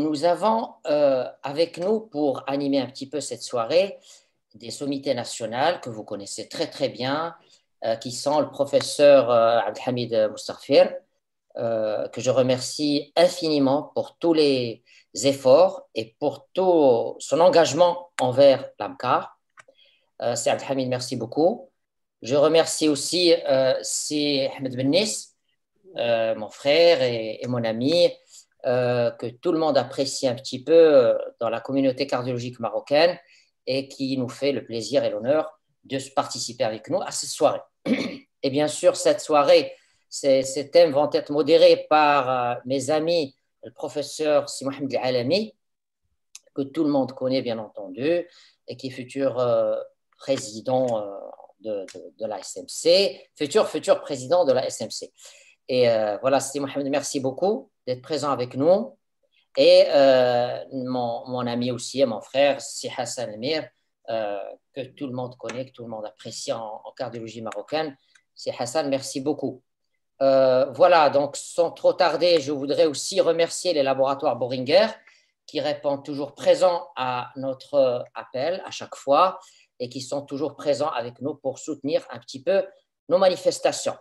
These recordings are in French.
nous avons avec nous pour animer un petit peu cette soirée des sommités nationales que vous connaissez très très bien, qui sont le professeur Abdelhamid Moustarfir, que je remercie infiniment pour tous les efforts et pour tout son engagement envers l'AMCAR. C'est Abdelhamid, merci beaucoup. Je remercie aussi si Ahmed Bennis, mon frère et mon ami, que tout le monde apprécie un petit peu dans la communauté cardiologique marocaine et qui nous fait le plaisir et l'honneur de participer avec nous à cette soirée. Et bien sûr, cette soirée, ces thèmes vont être modérés par mes amis, le professeur Si Mohamed Al-Alami, que tout le monde connaît bien entendu, et qui est futur président de la SMC, futur président de la SMC. Et voilà, Si Mohamed, merci beaucoup d'être présent avec nous. Et mon ami aussi, mon frère, Si Hassan Amir, que tout le monde connaît, que tout le monde apprécie en cardiologie marocaine. Si Hassan, merci beaucoup. Voilà, donc sans trop tarder, je voudrais aussi remercier les laboratoires Boehringer qui répondent toujours présents à notre appel à chaque fois et qui sont toujours présents avec nous pour soutenir un petit peu nos manifestations.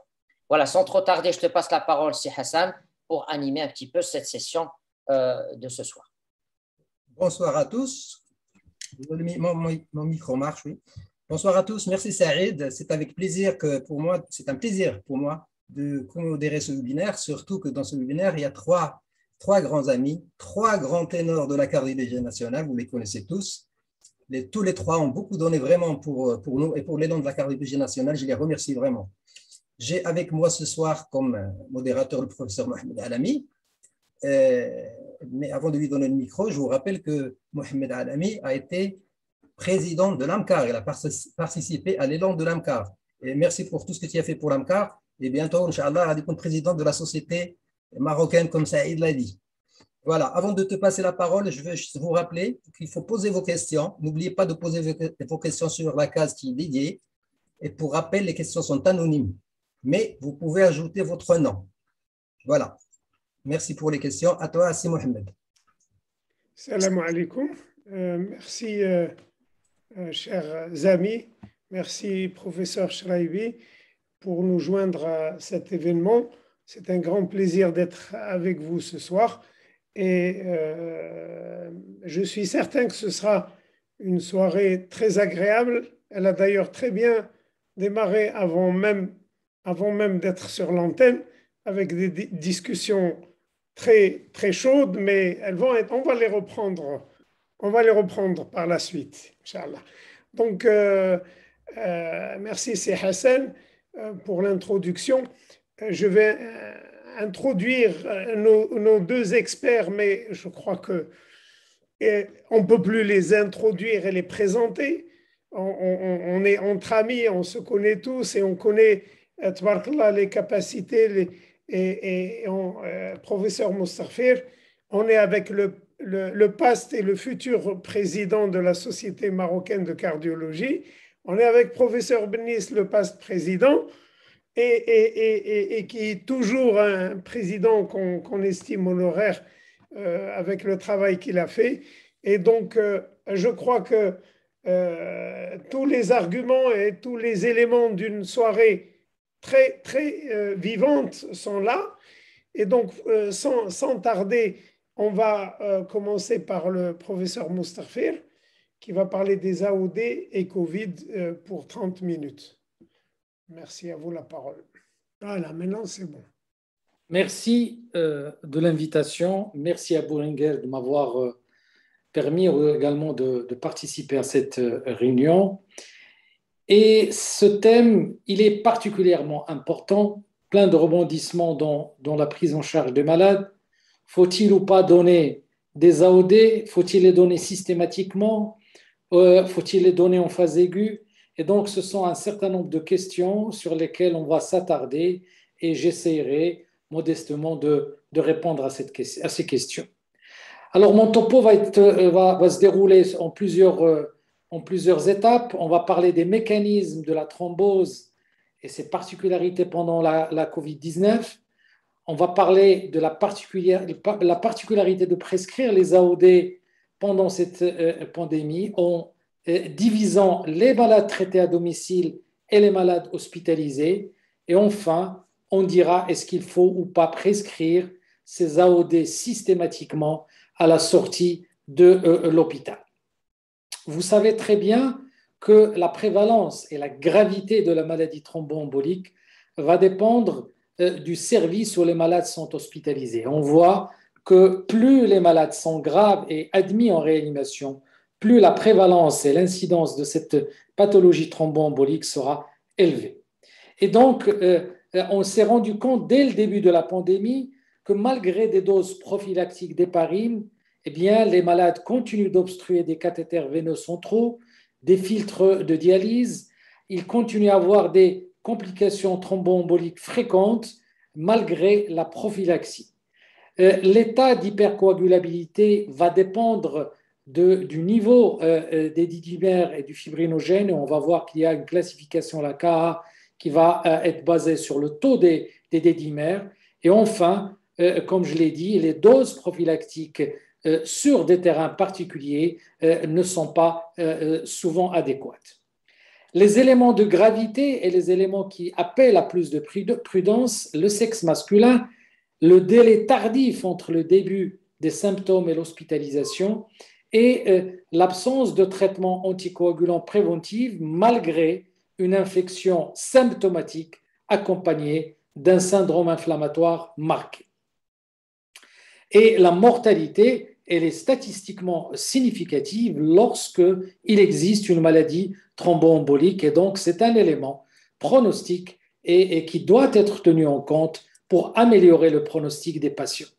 Voilà, sans trop tarder, je te passe la parole, Si Hassan, pour animer un petit peu cette session de ce soir. Bonsoir à tous. Mon micro marche, oui. Bonsoir à tous. Merci Saïd. C'est avec plaisir que pour moi, c'est un plaisir pour moi de modérer ce webinaire, surtout que dans ce webinaire, il y a trois grands amis, trois grands ténors de la cardiologie nationale, vous les connaissez tous. Tous les trois ont beaucoup donné vraiment pour nous et pour les dons de la cardiologie nationale. Je les remercie vraiment. J'ai avec moi ce soir comme modérateur le professeur Mohamed Al-Alami. Mais avant de lui donner le micro, je vous rappelle que Mohamed Al-Alami a été président de l'AMCAR. Il a participé à l'élan de l'AMCAR. Et merci pour tout ce que tu as fait pour l'AMCAR. Et bientôt, Inch'Allah, il va être président de la société marocaine, comme Saïd l'a dit. Voilà, avant de te passer la parole, je veux juste vous rappeler qu'il faut poser vos questions. N'oubliez pas de poser vos questions sur la case qui est dédiée. Et pour rappel, les questions sont anonymes. Mais vous pouvez ajouter votre nom. Voilà. Merci pour les questions. À toi, Si Mohamed. Salam alaikum. Merci, chers amis. Merci, professeur Shraibi, pour nous joindre à cet événement. C'est un grand plaisir d'être avec vous ce soir. Et je suis certain que ce sera une soirée très agréable. Elle a d'ailleurs très bien démarré avant même d'être sur l'antenne, avec des discussions très, très chaudes, mais on va les reprendre par la suite, Inch'Allah. Donc, merci, c'est Hassan, pour l'introduction. Je vais introduire nos deux experts, mais je crois qu'on ne peut plus les introduire et les présenter. On est entre amis, on se connaît tous et on connaît les capacités professeur Moustarfir. On est avec le past et le futur président de la Société marocaine de cardiologie. On est avec professeur Bennis, le past président, et qui est toujours un président qu'on estime honoraire avec le travail qu'il a fait. Et donc, je crois que tous les arguments et tous les éléments d'une soirée très, très vivante sont là. Et donc, sans tarder, on va commencer par le professeur Moustarfir, qui va parler des AOD et Covid pour 30 minutes. Merci, à vous la parole. Voilà, maintenant c'est bon. Merci de l'invitation. Merci à Boehringer de m'avoir permis également de participer à cette réunion. Et ce thème, il est particulièrement important, plein de rebondissements dans la prise en charge des malades. Faut-il ou pas donner des AOD? Faut-il les donner systématiquement? Faut-il les donner en phase aiguë? Et donc, ce sont un certain nombre de questions sur lesquelles on va s'attarder et j'essaierai modestement de répondre à ces questions. Alors, mon topo va se dérouler en plusieurs étapes. On va parler des mécanismes de la thrombose et ses particularités pendant la COVID-19. on va parler de la particularité de prescrire les AOD pendant cette pandémie en divisant les malades traités à domicile et les malades hospitalisés. Et enfin, on dira est-ce qu'il faut ou pas prescrire ces AOD systématiquement à la sortie de l'hôpital. Vous savez très bien que la prévalence et la gravité de la maladie thromboembolique va dépendre du service où les malades sont hospitalisés. On voit que plus les malades sont graves et admis en réanimation, plus la prévalence et l'incidence de cette pathologie thromboembolique sera élevée. Et donc, on s'est rendu compte dès le début de la pandémie que malgré des doses prophylactiques d'héparine, eh bien, les malades continuent d'obstruer des cathéters veineux centraux, des filtres de dialyse, ils continuent à avoir des complications thromboemboliques fréquentes malgré la prophylaxie. L'état d'hypercoagulabilité va dépendre du niveau des didymères et du fibrinogène. On va voir qu'il y a une classification, la KA, qui va être basée sur le taux des didymères. Et enfin, comme je l'ai dit, les doses prophylactiques sur des terrains particuliers ne sont pas souvent adéquates. Les éléments de gravité et les éléments qui appellent à plus de prudence, le sexe masculin, le délai tardif entre le début des symptômes et l'hospitalisation et l'absence de traitement anticoagulant préventif malgré une infection symptomatique accompagnée d'un syndrome inflammatoire marqué. Et la mortalité, elle est statistiquement significative lorsqu'il existe une maladie thromboembolique et donc c'est un élément pronostic et qui doit être tenu en compte pour améliorer le pronostic des patients.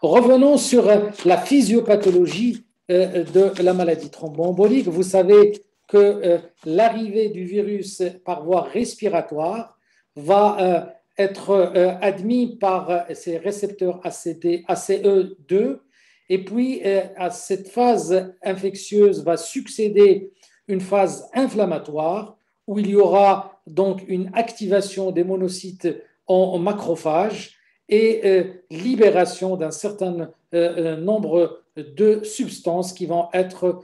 Revenons sur la physiopathologie de la maladie thromboembolique. Vous savez que l'arrivée du virus par voie respiratoire va être admis par ces récepteurs ACE2 et puis à cette phase infectieuse va succéder une phase inflammatoire où il y aura donc une activation des monocytes en macrophages et libération d'un certain nombre de substances qui vont être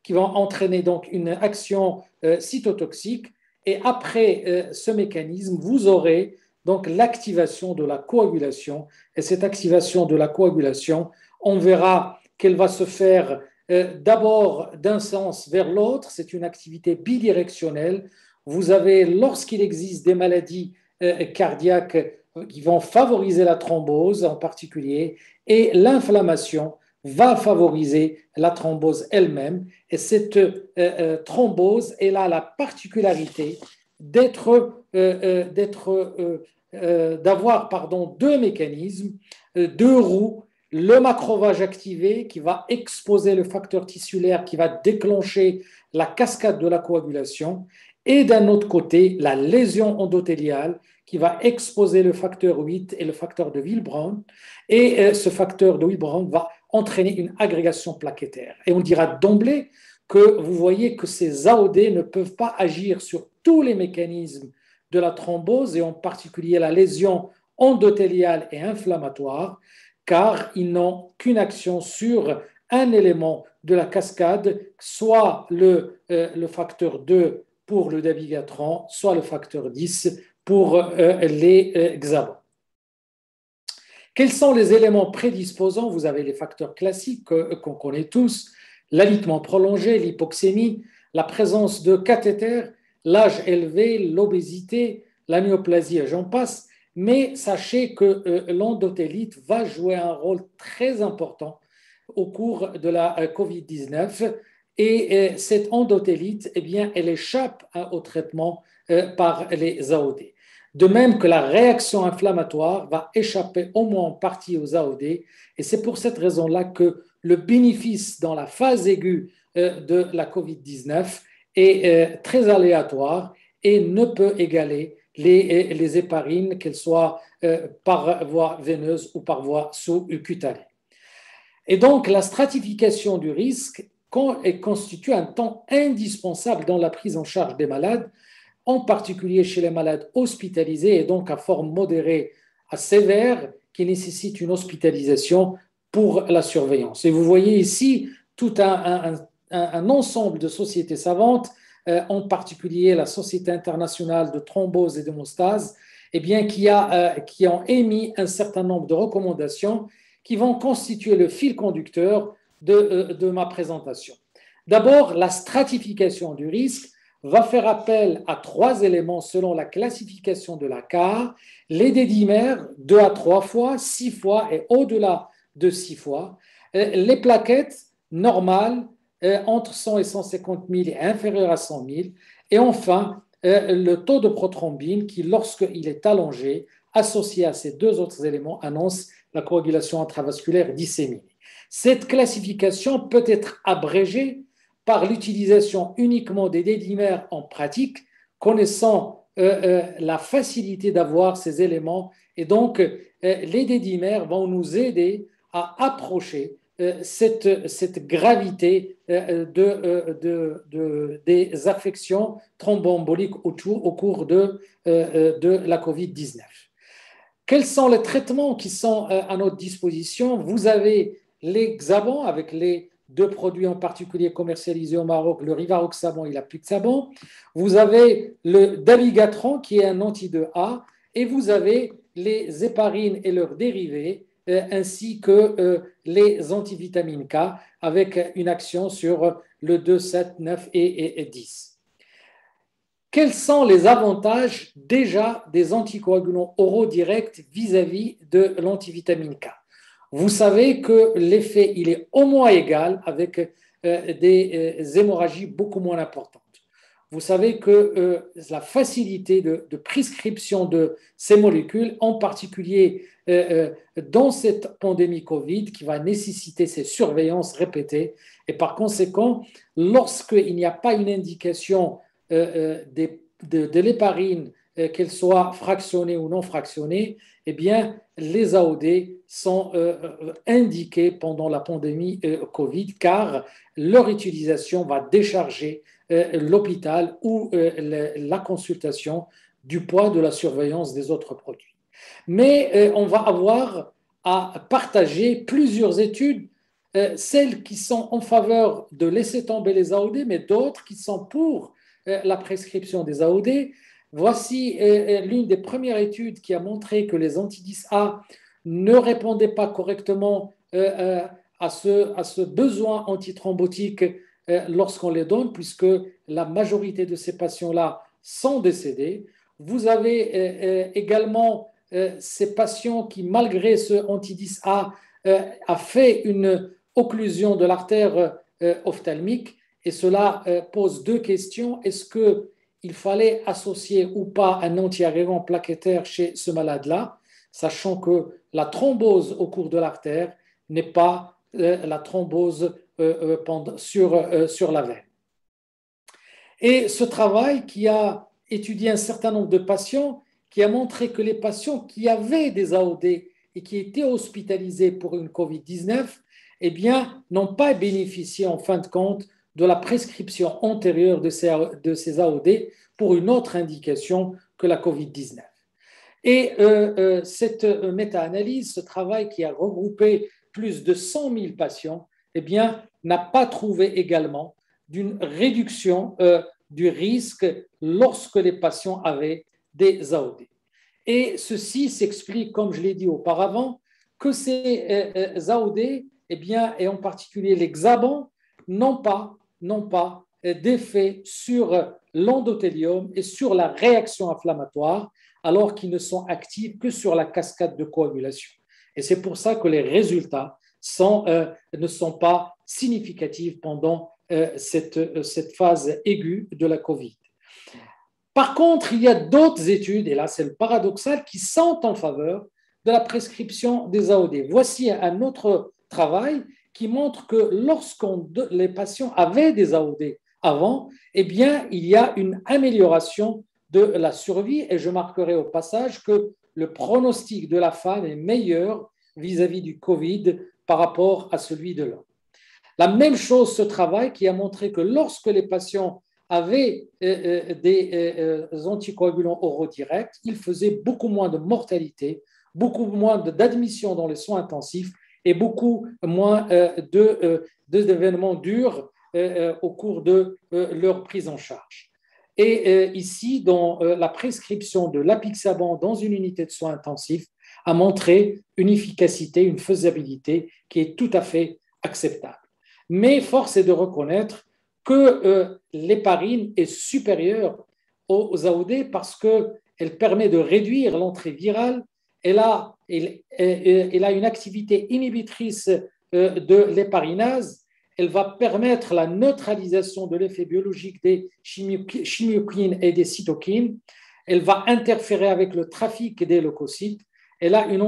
qui vont entraîner donc une action cytotoxique. Et après ce mécanisme, vous aurez donc l'activation de la coagulation. Et cette activation de la coagulation, on verra qu'elle va se faire d'abord d'un sens vers l'autre. C'est une activité bidirectionnelle. Vous avez, lorsqu'il existe des maladies cardiaques qui vont favoriser la thrombose en particulier, et l'inflammation va favoriser la thrombose elle-même. Et cette thrombose, elle a la particularité d'avoir deux mécanismes, deux roues, le macrophage activé qui va exposer le facteur tissulaire qui va déclencher la cascade de la coagulation, et d'un autre côté, la lésion endothéliale qui va exposer le facteur 8 et le facteur de Willebrand. Et ce facteur de Willebrand va entraîner une agrégation plaquettaire. Et on dira d'emblée que vous voyez que ces AOD ne peuvent pas agir sur tous les mécanismes de la thrombose, et en particulier la lésion endothéliale et inflammatoire, car ils n'ont qu'une action sur un élément de la cascade, soit le facteur 2 pour le dabigatran, soit le facteur 10 pour les hexagon. Quels sont les éléments prédisposants? Vous avez les facteurs classiques qu'on connaît tous, l'alitement prolongé, l'hypoxémie, la présence de cathéters, l'âge élevé, l'obésité, la néoplasie, et j'en passe. Mais sachez que l'endothélite va jouer un rôle très important au cours de la COVID-19, et cette endothélite, eh bien, elle échappe au traitement par les AOD. De même que la réaction inflammatoire va échapper au moins en partie aux AOD, et c'est pour cette raison-là que le bénéfice dans la phase aiguë de la COVID-19 est très aléatoire et ne peut égaler les héparines, qu'elles soient par voie veineuse ou par voie sous-cutanée. Et donc, la stratification du risque constitue un temps indispensable dans la prise en charge des malades. en particulier chez les malades hospitalisés et donc à forme modérée à sévère qui nécessitent une hospitalisation pour la surveillance. Et vous voyez ici tout un ensemble de sociétés savantes, en particulier la Société internationale de thrombose et d'hémostase, eh bien, qui ont émis un certain nombre de recommandations qui vont constituer le fil conducteur de ma présentation. D'abord, la stratification du risque va faire appel à 3 éléments selon la classification de la CAR, les dédimères 2 à 3 fois, 6 fois et au-delà de 6 fois, les plaquettes normales entre 100 et 150 000 et inférieures à 100 000, et enfin le taux de prothrombine qui, lorsqu'il est allongé, associé à ces 2 autres éléments, annonce la coagulation intravasculaire disséminée. Cette classification peut être abrégée par l'utilisation uniquement des dédimères en pratique, connaissant la facilité d'avoir ces éléments. Et donc, les dédimères vont nous aider à approcher cette gravité des affections thromboemboliques au cours de la COVID-19. Quels sont les traitements qui sont à notre disposition? Vous avez l'hexaban avec les 2 produits en particulier commercialisés au Maroc, le rivaroxaban et l'apixaban. Vous avez le dabigatran qui est un anti-2A et vous avez les héparines et leurs dérivés ainsi que les antivitamines K avec une action sur le 2, 7, 9 et 10. Quels sont les avantages déjà des anticoagulants oraux directs vis-à-vis de l'antivitamine K? Vous savez que l'effet il est au moins égal avec des hémorragies beaucoup moins importantes. Vous savez que la facilité de prescription de ces molécules, en particulier dans cette pandémie Covid, qui va nécessiter ces surveillances répétées, et par conséquent, lorsqu'il n'y a pas une indication de l'héparine, qu'elle soit fractionnée ou non fractionnée, eh bien, les AOD sont indiqués pendant la pandémie Covid car leur utilisation va décharger l'hôpital ou la consultation du poids de la surveillance des autres produits. Mais on va avoir à partager plusieurs études, celles qui sont en faveur de laisser tomber les AOD, mais d'autres qui sont pour la prescription des AOD. Voici l'une des premières études qui a montré que les anti-10A ne répondaient pas correctement à ce besoin antithrombotique lorsqu'on les donne, puisque la majorité de ces patients-là sont décédés. Vous avez également ces patients qui, malgré ce anti-10A, a fait une occlusion de l'artère ophtalmique, et cela pose 2 questions. Est-ce qu'il fallait associer ou pas un antiagrégant plaquettaire chez ce malade-là, sachant que la thrombose au cours de l'artère n'est pas la thrombose sur la veine. Et ce travail qui a étudié un certain nombre de patients, qui a montré que les patients qui avaient des AOD et qui étaient hospitalisés pour une COVID-19, eh bien, n'ont pas bénéficié en fin de compte de la prescription antérieure de ces AOD pour une autre indication que la COVID-19. Et cette méta-analyse, ce travail qui a regroupé plus de 100 000 patients, eh bien, n'a pas trouvé également d'une réduction du risque lorsque les patients avaient des AOD. Et ceci s'explique, comme je l'ai dit auparavant, que ces AOD, eh bien, et en particulier l'hexaban, n'ont pas d'effet sur l'endothélium et sur la réaction inflammatoire, alors qu'ils ne sont actifs que sur la cascade de coagulation. Et c'est pour ça que les résultats ne sont pas significatifs pendant cette phase aiguë de la COVID. Par contre, il y a d'autres études, et là c'est le paradoxal, qui sont en faveur de la prescription des AOD. Voici un autre travail qui montre que lorsque les patients avaient des AOD avant, eh bien, il y a une amélioration de la survie, et je marquerai au passage que le pronostic de la femme est meilleur vis-à-vis du Covid par rapport à celui de l'homme. La même chose, ce travail qui a montré que lorsque les patients avait des anticoagulants oraux directs, il faisait beaucoup moins de mortalité, beaucoup moins d'admission dans les soins intensifs et beaucoup moins d'événements durs au cours de leur prise en charge. Et ici, dans la prescription de l'apixaban dans une unité de soins intensifs, a montré une efficacité, une faisabilité qui est tout à fait acceptable. Mais force est de reconnaître que l'héparine est supérieure aux AOD parce qu'elle permet de réduire l'entrée virale. Elle a une activité inhibitrice de l'héparinase. Elle va permettre la neutralisation de l'effet biologique des chimiokines et des cytokines. Elle va interférer avec le trafic des leucocytes. Elle a une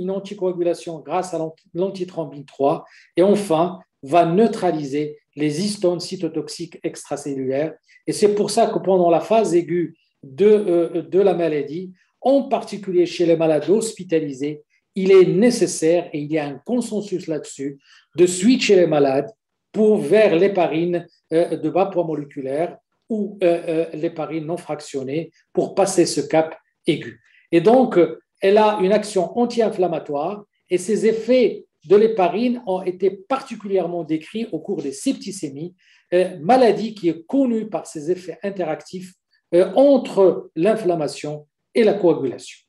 anticoagulation grâce à l'antithrombine 3. Et enfin, va neutraliser les histones cytotoxiques extracellulaires. Et c'est pour ça que pendant la phase aiguë de la maladie, en particulier chez les malades hospitalisés, il est nécessaire, et il y a un consensus là-dessus, de switcher les malades vers l'héparine de bas poids moléculaire ou l'héparine non fractionnée pour passer ce cap aigu. Et donc, elle a une action anti-inflammatoire et ses effets de l'héparine ont été particulièrement décrits au cours des septicémies, maladie qui est connue par ses effets interactifs entre l'inflammation et la coagulation.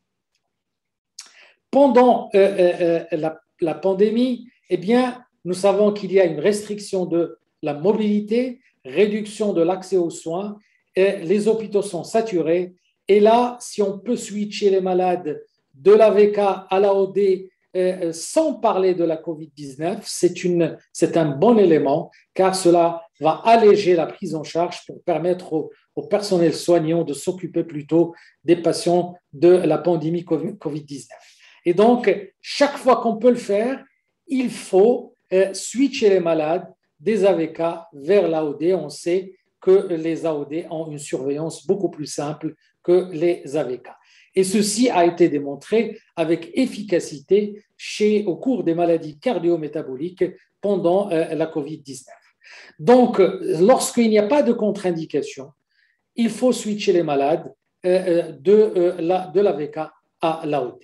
Pendant la pandémie, eh bien, nous savons qu'il y a une restriction de la mobilité, réduction de l'accès aux soins, les hôpitaux sont saturés. Et là, si on peut switcher les malades de l'AVK à l'AOD sans parler de la COVID-19, c'est un bon élément car cela va alléger la prise en charge pour permettre au personnel soignant de s'occuper plutôt des patients de la pandémie COVID-19. Et donc, chaque fois qu'on peut le faire, il faut switcher les malades des AVK vers l'AOD. On sait que les AOD ont une surveillance beaucoup plus simple que les AVK. Et ceci a été démontré avec efficacité au cours des maladies cardio-métaboliques pendant la COVID-19. Donc, lorsqu'il n'y a pas de contre-indication, il faut switcher les malades de l'AVK à l'AOD.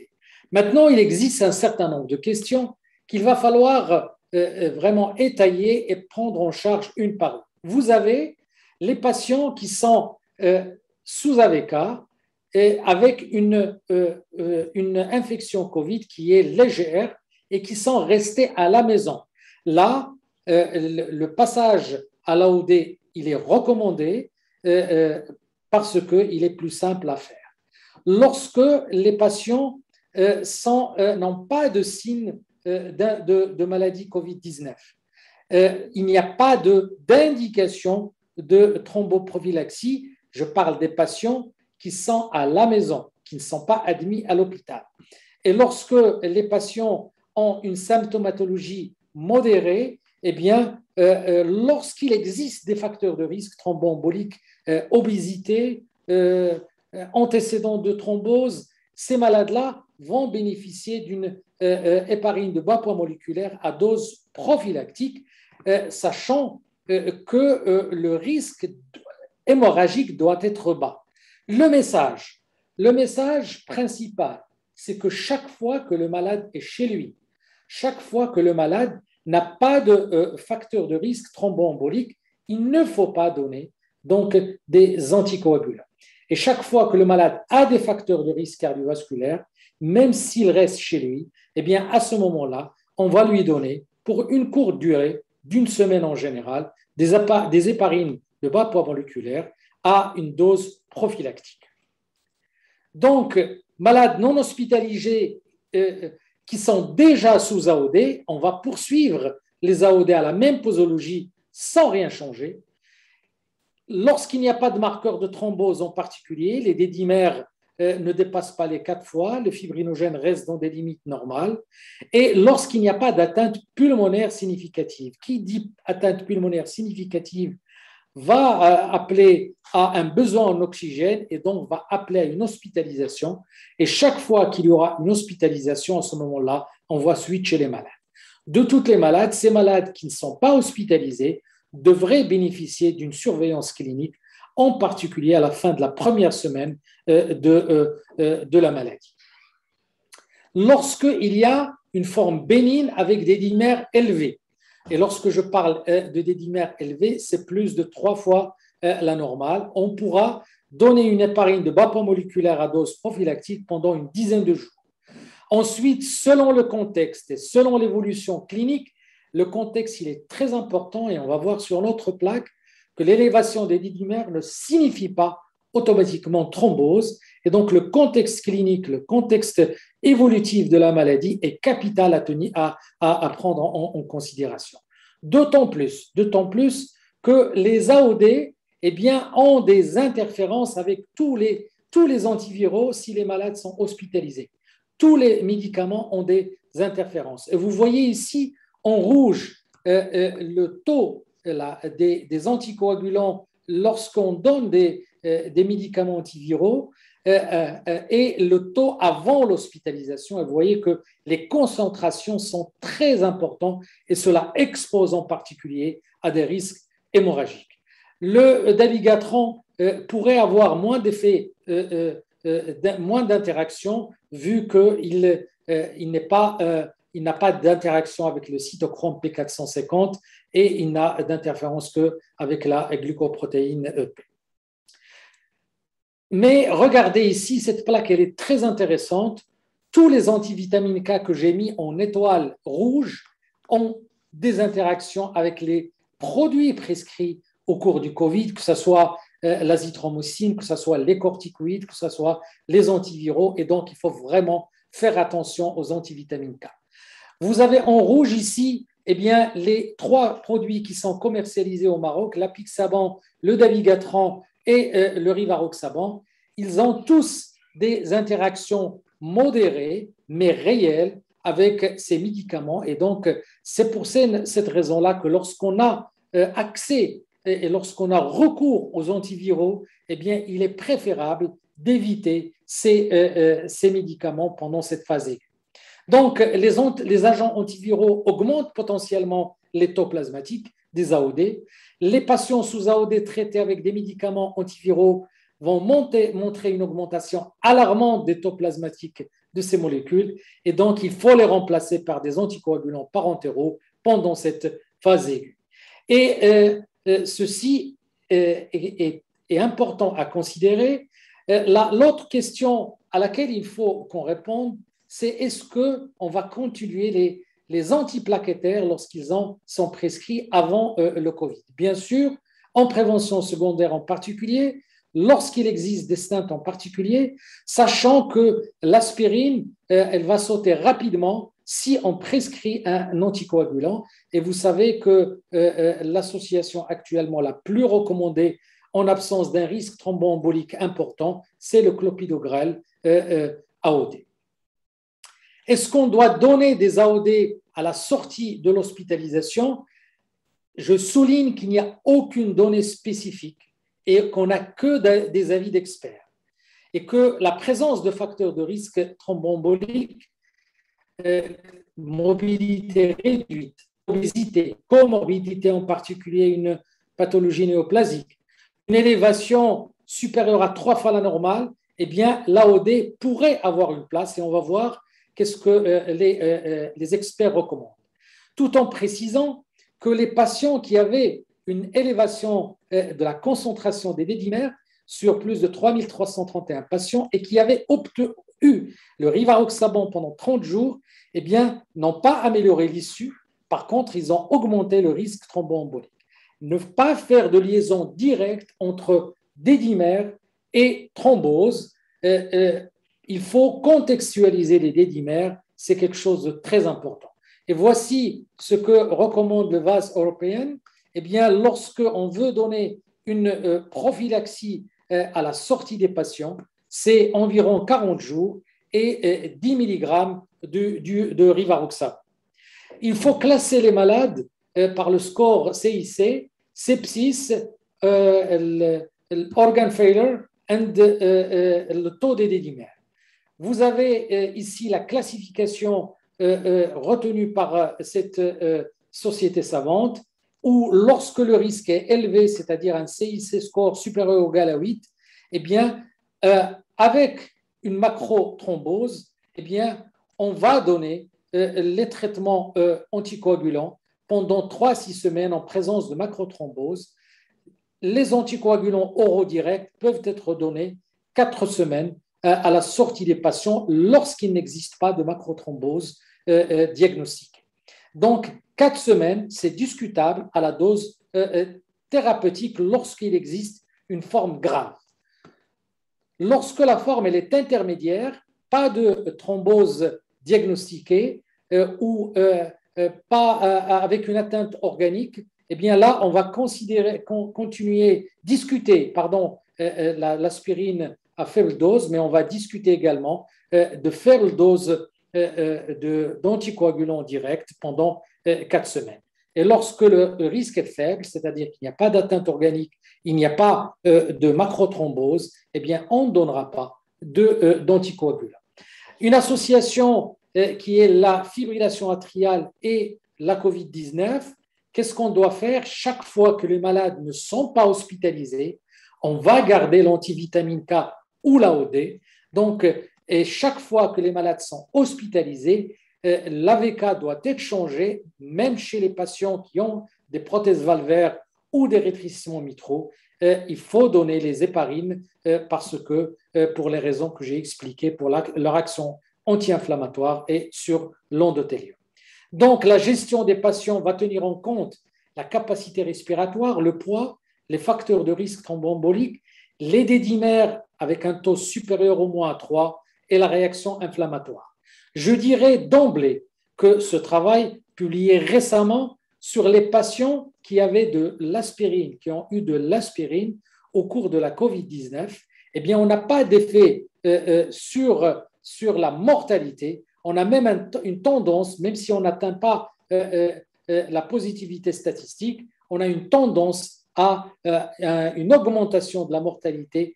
Maintenant, il existe un certain nombre de questions qu'il va falloir vraiment étayer et prendre en charge une par une. Vous avez les patients qui sont sous AVK et avec une infection Covid qui est légère et qui sont restés à la maison. Là, le passage à l'AOD, il est recommandé parce qu'il est plus simple à faire. Lorsque les patients n'ont pas de signes de maladie COVID-19, il n'y a pas d'indication de thromboprophylaxie. Je parle des patients qui sont à la maison, qui ne sont pas admis à l'hôpital. Et lorsque les patients ont une symptomatologie modérée, eh bien, lorsqu'il existe des facteurs de risque thromboemboliques, obésité, antécédents de thrombose, ces malades-là vont bénéficier d'une héparine de bas poids moléculaire à dose prophylactique, sachant que le risque hémorragique doit être bas. Le message principal, c'est que chaque fois que le malade est chez lui, chaque fois que le malade n'a pas de facteur de risque thromboembolique, il ne faut pas donner donc des anticoagulants. Et chaque fois que le malade a des facteurs de risque cardiovasculaire, même s'il reste chez lui, eh bien à ce moment-là, on va lui donner pour une courte durée, d'une semaine en général, des héparines de bas poids moléculaire à une dose prophylactique. Donc, malades non hospitalisés qui sont déjà sous AOD, on va poursuivre les AOD à la même posologie sans rien changer. Lorsqu'il n'y a pas de marqueur de thrombose en particulier, les dédimères ne dépassent pas les 4 fois, le fibrinogène reste dans des limites normales. Et lorsqu'il n'y a pas d'atteinte pulmonaire significative, qui dit atteinte pulmonaire significative va appeler à un besoin en oxygène et donc va appeler à une hospitalisation. Et chaque fois qu'il y aura une hospitalisation, à ce moment-là, on va switcher les malades. De toutes les malades, ces malades qui ne sont pas hospitalisés devraient bénéficier d'une surveillance clinique, en particulier à la fin de la première semaine de la maladie. Lorsqu'il y a une forme bénigne avec des dimères élevés, et lorsque je parle de des dimères élevés, c'est plus de 3 fois la normale, on pourra donner une héparine de bas-moléculaire à dose prophylactique pendant une dizaine de jours. Ensuite, selon le contexte et selon l'évolution clinique, le contexte il est très important et on va voir sur notre plaque que l'élévation des dimères ne signifie pas automatiquement thrombose et donc le contexte clinique, le contexte évolutif de la maladie est capital à prendre en considération. D'autant plus que les AOD eh bien, ont des interférences avec tous les antiviraux si les malades sont hospitalisés. Tous les médicaments ont des interférences. Et vous voyez ici en rouge le taux des anticoagulants lorsqu'on donne des médicaments antiviraux et le taux avant l'hospitalisation. Et vous voyez que les concentrations sont très importantes et cela expose en particulier à des risques hémorragiques. Le dabigatran pourrait avoir moins d'effets, moins d'interactions vu qu'il il n'a pas d'interaction avec le cytochrome P450 et il n'a d'interférence qu'avec la glucoprotéine EP. Mais regardez ici, cette plaque, elle est très intéressante. Tous les antivitamines K que j'ai mis en étoile rouge ont des interactions avec les produits prescrits au cours du Covid, que ce soit l'azithromycine, que ce soit les corticoïdes, que ce soit les antiviraux. Et donc, il faut vraiment faire attention aux antivitamines K. Vous avez en rouge ici eh bien, les 3 produits qui sont commercialisés au Maroc, l'apixaban, le dabigatran et le rivaroxaban. Ils ont tous des interactions modérées, mais réelles avec ces médicaments. Et donc, c'est pour cette raison-là que lorsqu'on a accès et lorsqu'on a recours aux antiviraux, eh bien, il est préférable d'éviter ces médicaments pendant cette phase aiguë. Donc, les agents antiviraux augmentent potentiellement les taux plasmatiques des AOD. Les patients sous AOD traités avec des médicaments antiviraux vont montrer une augmentation alarmante des taux plasmatiques de ces molécules et donc il faut les remplacer par des anticoagulants parentéraux pendant cette phase aiguë. Et ceci est important à considérer. L'autre question à laquelle il faut qu'on réponde, c'est est-ce qu'on va continuer les antiplaquettaires lorsqu'ils sont prescrits avant le Covid. Bien sûr, en prévention secondaire en particulier, lorsqu'il existe des stents en particulier, sachant que l'aspirine, elle va sauter rapidement si on prescrit un anticoagulant. Et vous savez que l'association actuellement la plus recommandée en absence d'un risque thromboembolique important, c'est le clopidogrel AOD. Est-ce qu'on doit donner des AOD à la sortie de l'hospitalisation? Je souligne qu'il n'y a aucune donnée spécifique et qu'on n'a que des avis d'experts. Et que la présence de facteurs de risque thromboembolique, mobilité réduite, obésité, comorbidité en particulier une pathologie néoplasique, une élévation supérieure à 3 fois la normale, eh bien l'AOD pourrait avoir une place et on va voir qu'est-ce que les experts recommandent. Tout en précisant que les patients qui avaient une élévation de la concentration des dédimères sur plus de 3331 patients et qui avaient eu le rivaroxaban pendant 30 jours, eh bien, n'ont pas amélioré l'issue. Par contre, ils ont augmenté le risque thromboembolique. Ne pas faire de liaison directe entre dédimères et thrombose. Il faut contextualiser les dédimères, c'est quelque chose de très important. Et voici ce que recommande le VAS européen. Eh bien, lorsqu'on veut donner une prophylaxie à la sortie des patients, c'est environ 40 jours et 10 mg de rivaroxaban. Il faut classer les malades par le score CIC, sepsis, organ failure et le taux des dédimères. Vous avez ici la classification retenue par cette société savante. ou lorsque le risque est élevé, c'est-à-dire un CIC score supérieur ou égal à 8, eh bien, avec une macrothrombose, eh bien, on va donner les traitements anticoagulants pendant 3 à 6 semaines en présence de macrothrombose. Les anticoagulants oraux directs peuvent être donnés 4 semaines à la sortie des patients lorsqu'il n'existe pas de macrothrombose diagnostiquée. Donc, 4 semaines, c'est discutable à la dose thérapeutique lorsqu'il existe une forme grave. Lorsque la forme elle est intermédiaire, pas de thrombose diagnostiquée ou pas avec une atteinte organique, eh bien là, on va discuter l'aspirine à faible dose, mais on va discuter également de faible dose d'anticoagulants directs pendant 4 semaines. Et lorsque le risque est faible, c'est-à-dire qu'il n'y a pas d'atteinte organique, il n'y a pas de macrothrombose, eh bien, on ne donnera pas d'anticoagulants. Une association qui est la fibrillation atriale et la COVID-19, qu'est-ce qu'on doit faire? Chaque fois que les malades ne sont pas hospitalisés, on va garder l'antivitamine K ou l'AOD. Donc, et chaque fois que les malades sont hospitalisés, l'AVK doit être changé, même chez les patients qui ont des prothèses valvaires ou des rétrécissements mitraux. Il faut donner les héparines parce que, pour les raisons que j'ai expliquées, pour leur action anti-inflammatoire et sur l'endothélium. Donc, la gestion des patients va tenir en compte la capacité respiratoire, le poids, les facteurs de risque thromboembolique, les dédimères avec un taux supérieur au moins à 3 et la réaction inflammatoire. Je dirais d'emblée que ce travail publié récemment sur les patients qui avaient de l'aspirine, qui ont eu de l'aspirine au cours de la COVID-19, eh bien, on n'a pas d'effet sur la mortalité. On a même une tendance, même si on n'atteint pas la positivité statistique, on a une tendance à une augmentation de la mortalité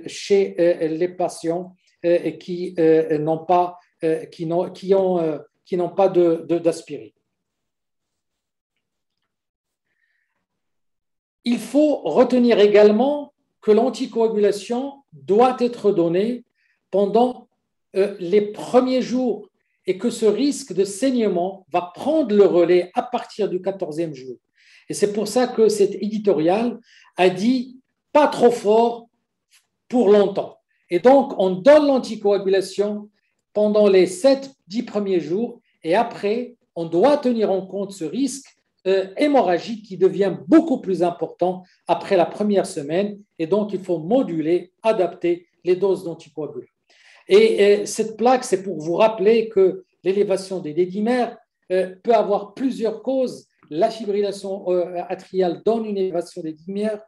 chez les patients qui n'ont pas d'aspirine. Il faut retenir également que l'anticoagulation doit être donnée pendant les premiers jours et que ce risque de saignement va prendre le relais à partir du 14e jour. Et c'est pour ça que cet éditorial a dit pas trop fort pour longtemps. Et donc, on donne l'anticoagulation pendant les 7-10 premiers jours et après, on doit tenir en compte ce risque hémorragique qui devient beaucoup plus important après la première semaine et donc il faut moduler, adapter les doses d'anticoagulants. Et cette plaque, c'est pour vous rappeler que l'élévation des dédimères peut avoir plusieurs causes. La fibrillation atriale donne une élévation des dédimères,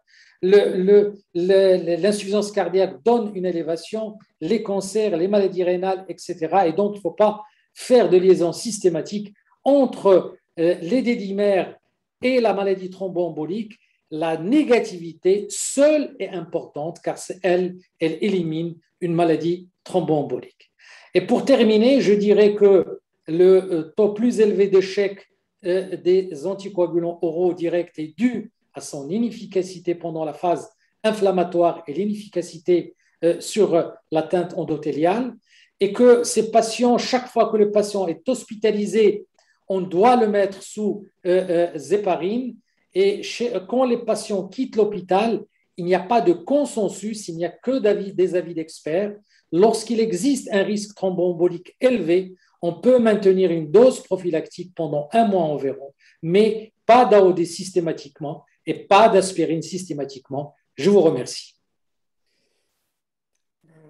l'insuffisance cardiaque donne une élévation, les cancers, les maladies rénales, etc. Et donc, il ne faut pas faire de liaison systématique entre les dédimères et la maladie thromboembolique. La négativité seule est importante car elle élimine une maladie thromboembolique. Et pour terminer, je dirais que le taux plus élevé d'échec des anticoagulants oraux directs est dû à son inefficacité pendant la phase inflammatoire et l'inefficacité sur l'atteinte endothéliale, et que ces patients, chaque fois que le patient est hospitalisé, on doit le mettre sous héparine, et quand les patients quittent l'hôpital, il n'y a pas de consensus, il n'y a que des avis d'experts. Lorsqu'il existe un risque thromboembolique élevé, on peut maintenir une dose prophylactique pendant 1 mois environ, mais pas d'AOD systématiquement et pas d'aspirine systématiquement. Je vous remercie.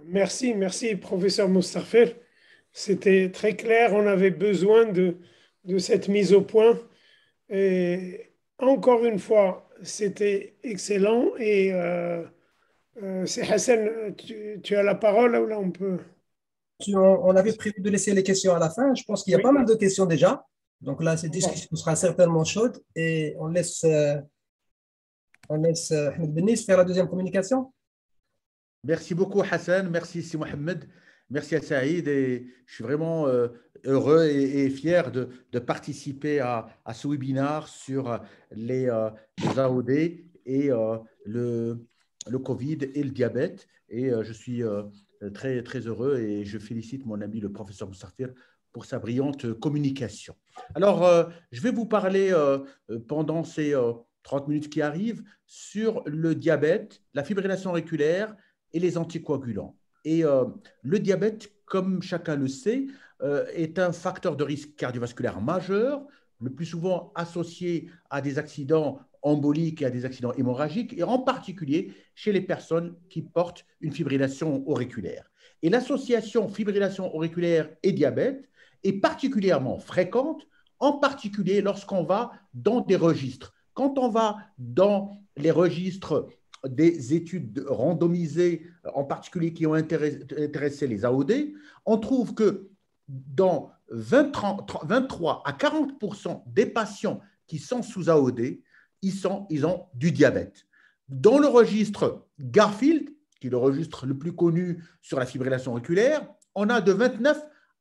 Merci, professeur Moustarfer. C'était très clair, on avait besoin de cette mise au point. Et encore une fois, c'était excellent. Et c'est Hassan, tu as la parole, là on peut… On avait prévu de laisser les questions à la fin. Je pense qu'il y a pas mal de questions déjà. Donc là, cette discussion sera certainement chaude et on laisse Ahmed Bennis faire la deuxième communication. Merci beaucoup Hassan, merci Si Mohamed. Merci à Saïd et je suis vraiment heureux et fier de participer à ce webinaire sur les AOD et le Covid et le diabète. Et je suis très, très heureux et je félicite mon ami le professeur Moustarfir pour sa brillante communication. Alors, je vais vous parler pendant ces 30 minutes qui arrivent sur le diabète, la fibrillation auriculaire et les anticoagulants. Et le diabète, comme chacun le sait, est un facteur de risque cardiovasculaire majeur, le plus souvent associé à des accidents emboliques et à des accidents hémorragiques, et en particulier chez les personnes qui portent une fibrillation auriculaire. Et l'association fibrillation auriculaire et diabète est particulièrement fréquente, en particulier lorsqu'on va dans des registres. Quand on va dans les registres des études randomisées, en particulier qui ont intéressé les AOD, on trouve que dans 23 à 40% des patients qui sont sous AOD, ils ont du diabète. Dans le registre Garfield, qui est le registre le plus connu sur la fibrillation auriculaire, on a de 22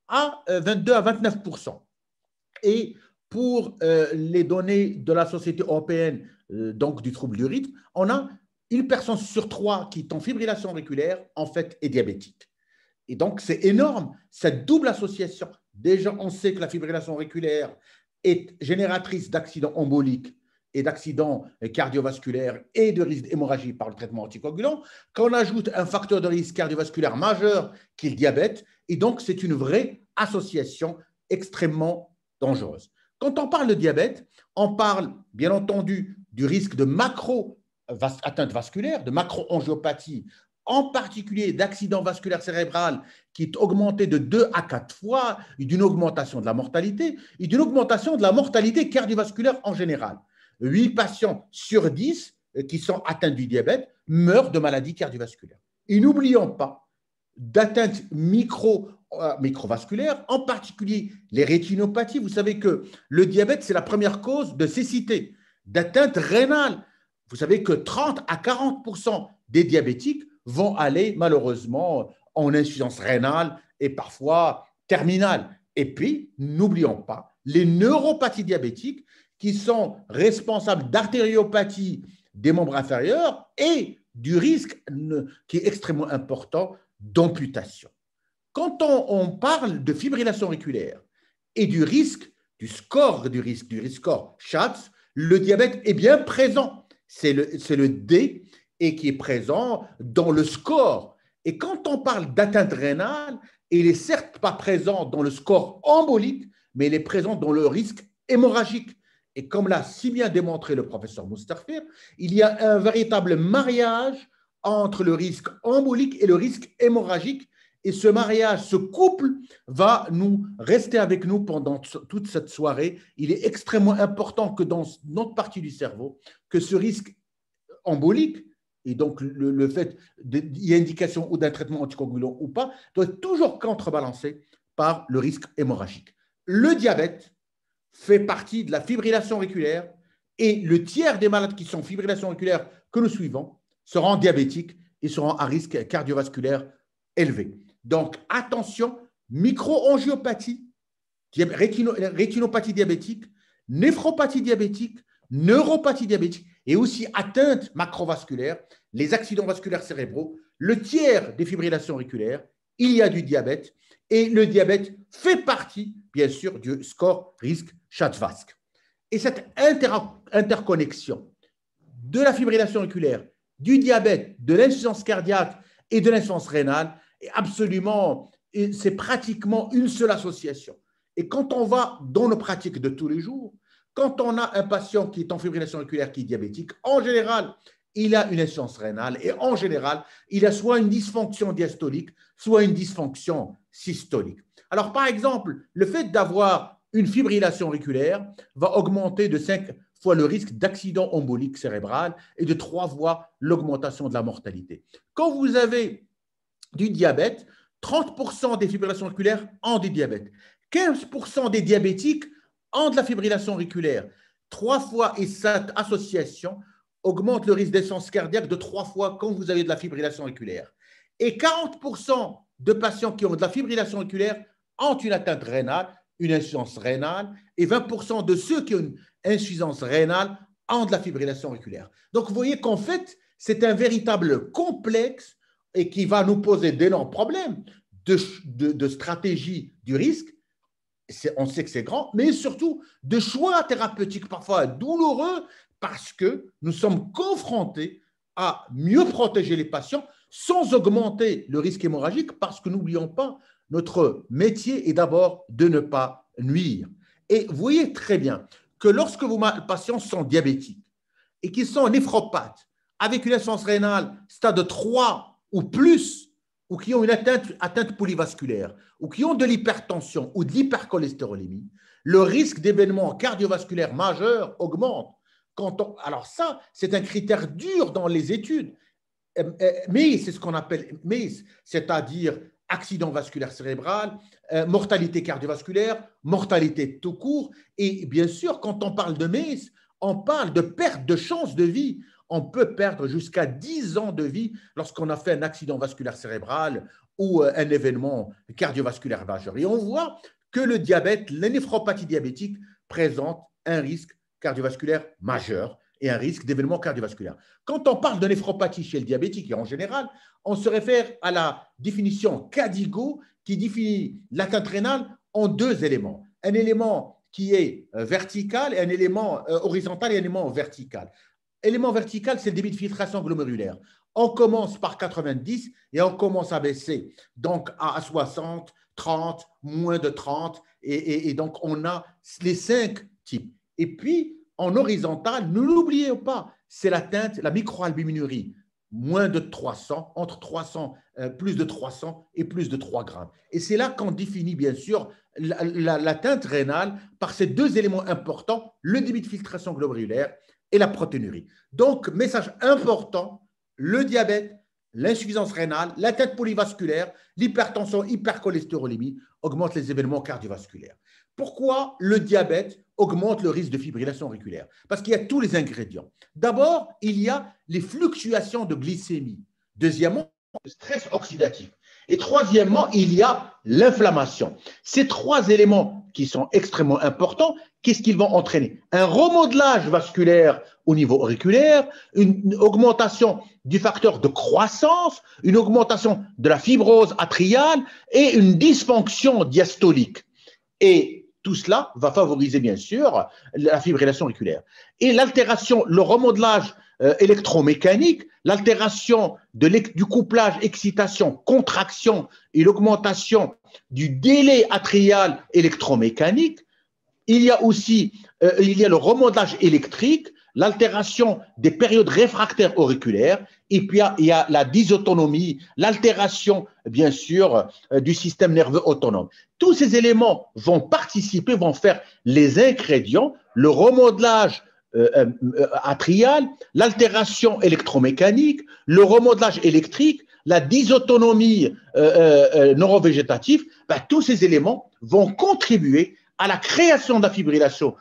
à 29%. Et pour les données de la Société européenne donc du trouble du rythme, on a une personne sur 3 qui est en fibrillation auriculaire, en fait, est diabétique. Et donc, c'est énorme, cette double association. Déjà, on sait que la fibrillation auriculaire est génératrice d'accidents emboliques et d'accidents cardiovasculaires et de risque d'hémorragie par le traitement anticoagulant, qu'on ajoute un facteur de risque cardiovasculaire majeur qui est le diabète, et donc c'est une vraie association extrêmement dangereuse. Quand on parle de diabète, on parle bien entendu du risque de atteinte vasculaire, de macroangiopathie, en particulier d'accident vasculaire cérébral qui est augmenté de 2 à 4 fois, et d'une augmentation de la mortalité, et d'une augmentation de la mortalité cardiovasculaire en général. 8 patients sur 10 qui sont atteints du diabète meurent de maladies cardiovasculaires. Et n'oublions pas d'atteintes microvasculaires, en particulier les rétinopathies. Vous savez que le diabète, c'est la première cause de cécité, d'atteinte rénale. Vous savez que 30 à 40% des diabétiques vont aller malheureusement en insuffisance rénale et parfois terminale. Et puis, n'oublions pas les neuropathies diabétiques qui sont responsables d'artériopathie des membres inférieurs et du risque qui est extrêmement important d'amputation. Quand on parle de fibrillation auriculaire et du risque, du score SHATS, le diabète est bien présent. C'est le D et qui est présent dans le score. Et quand on parle d'atteinte rénale, il n'est certes pas présent dans le score embolique, mais il est présent dans le risque hémorragique. Et comme l'a si bien démontré le professeur Moustarfir, il y a un véritable mariage entre le risque embolique et le risque hémorragique. Et ce mariage, ce couple va rester avec nous pendant toute cette soirée. Il est extrêmement important que dans notre partie du cerveau, que ce risque embolique, et donc le fait qu'il y ait indication ou d'un traitement anticoagulant ou pas, doit être toujours contrebalancé par le risque hémorragique. Le diabète fait partie de la fibrillation auriculaire et le tiers des malades qui sont en fibrillation auriculaire que nous suivons seront diabétiques et seront à risque cardiovasculaire élevé. Donc, attention, microangiopathie, rétinopathie diabétique, néphropathie diabétique, neuropathie diabétique et aussi atteinte macrovasculaire, les accidents vasculaires cérébraux, le tiers des fibrillations auriculaires, il y a du diabète et le diabète fait partie, bien sûr, du score risque SHATS-VASC. Et cette interconnexion de la fibrillation auriculaire, du diabète, de l'insuffisance cardiaque et de l'insuffisance rénale est absolument, c'est pratiquement une seule association. Et quand on va dans nos pratiques de tous les jours, quand on a un patient qui est en fibrillation auriculaire qui est diabétique, en général, il a une insuffisance rénale et en général, il a soit une dysfonction diastolique, soit une dysfonction systolique. Alors, par exemple, le fait d'avoir une fibrillation auriculaire va augmenter de 5 fois le risque d'accident embolique cérébral et de 3 fois l'augmentation de la mortalité. Quand vous avez du diabète, 30% des fibrillations auriculaires ont du diabète. 15% des diabétiques ont de la fibrillation auriculaire. 3 fois, et cette association augmente le risque d'insuffisance cardiaque de 3 fois quand vous avez de la fibrillation auriculaire. Et 40% de patients qui ont de la fibrillation auriculaire ont une atteinte rénale, une insuffisance rénale, et 20% de ceux qui ont une insuffisance rénale ont de la fibrillation auriculaire. Donc, vous voyez qu'en fait, c'est un véritable complexe et qui va nous poser d'énormes problèmes de stratégie du risque. On sait que c'est grand, mais surtout de choix thérapeutiques parfois douloureux parce que nous sommes confrontés à mieux protéger les patients sans augmenter le risque hémorragique parce que n'oublions pas, notre métier est d'abord de ne pas nuire. Et vous voyez très bien que lorsque vos patients sont diabétiques et qu'ils sont néphropathes avec une insuffisance rénale stade 3 ou plus, ou qui ont une atteinte polyvasculaire, ou qui ont de l'hypertension ou de l'hypercholestérolémie, le risque d'événements cardiovasculaires majeurs augmente. Alors ça, c'est un critère dur dans les études, mais c'est ce qu'on appelle MACE, c'est-à-dire accident vasculaire cérébral, mortalité cardiovasculaire, mortalité tout court. Et bien sûr, quand on parle de MACE, on parle de perte de chance de vie. On peut perdre jusqu'à 10 ans de vie lorsqu'on a fait un accident vasculaire cérébral ou un événement cardiovasculaire majeur. Et on voit que le diabète, la néphropathie diabétique présente un risque cardiovasculaire majeur et un risque d'événement cardiovasculaire. Quand on parle de néphropathie chez le diabétique et en général, on se réfère à la définition KDIGO qui définit l'atteinte rénale en 2 éléments. Un élément qui est vertical et un élément horizontal et un élément vertical. Élément vertical, c'est le débit de filtration glomérulaire. On commence par 90 et on commence à baisser, donc à 60, 30, moins de 30, et donc on a les 5 types. Et puis, en horizontal, ne l'oubliez pas, c'est l'atteinte, la microalbuminurie, moins de 300, entre 300, plus de 300 et plus de 3 grammes. Et c'est là qu'on définit bien sûr l'atteinte rénale par ces 2 éléments importants, le débit de filtration glomérulaire et la protéinurie. Donc, message important, le diabète, l'insuffisance rénale, l'atteinte polyvasculaire, l'hypertension, hypercholestérolémie augmentent les événements cardiovasculaires. Pourquoi le diabète augmente le risque de fibrillation auriculaire? Parce qu'il y a tous les ingrédients. D'abord, il y a les fluctuations de glycémie. Deuxièmement, le stress oxydatif. Et troisièmement, il y a l'inflammation. Ces 3 éléments qui sont extrêmement importants, qu'est-ce qu'ils vont entraîner? Un remodelage vasculaire au niveau auriculaire, une augmentation du facteur de croissance, une augmentation de la fibrose atriale et une dysfonction diastolique. Et tout cela va favoriser bien sûr la fibrillation auriculaire. Et l'altération, le remodelage électromécanique, l'altération du couplage excitation-contraction et l'augmentation du délai atrial électromécanique. Il y a aussi le remodelage électrique, l'altération des périodes réfractaires auriculaires, et puis il y a la dysautonomie, l'altération, bien sûr, du système nerveux autonome. Tous ces éléments vont participer, vont faire les ingrédients, le remodelage atrial, l'altération électromécanique, le remodelage électrique, la dysautonomie neurovégétative. Tous ces éléments vont contribuer à la création de la fibrillation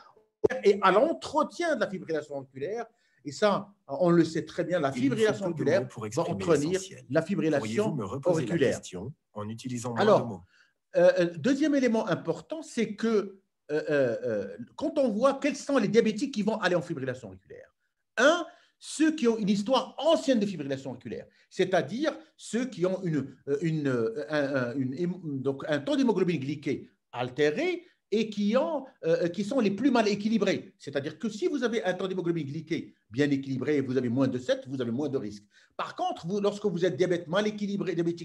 et à l'entretien de la fibrillation auriculaire. Et ça, on le sait très bien, la fibrillation auriculaire va entraîner la fibrillation auriculaire. En utilisant Alors, deuxième élément important, c'est que quand on voit quels sont les diabétiques qui vont aller en fibrillation auriculaire, ceux qui ont une histoire ancienne de fibrillation auriculaire, c'est-à-dire ceux qui ont donc un taux d'hémoglobine glyquée altéré et qui sont les plus mal équilibrés. C'est-à-dire que si vous avez un taux d'hémoglobine glyquée bien équilibré et vous avez moins de 7, vous avez moins de risques. Par contre, lorsque vous êtes diabétique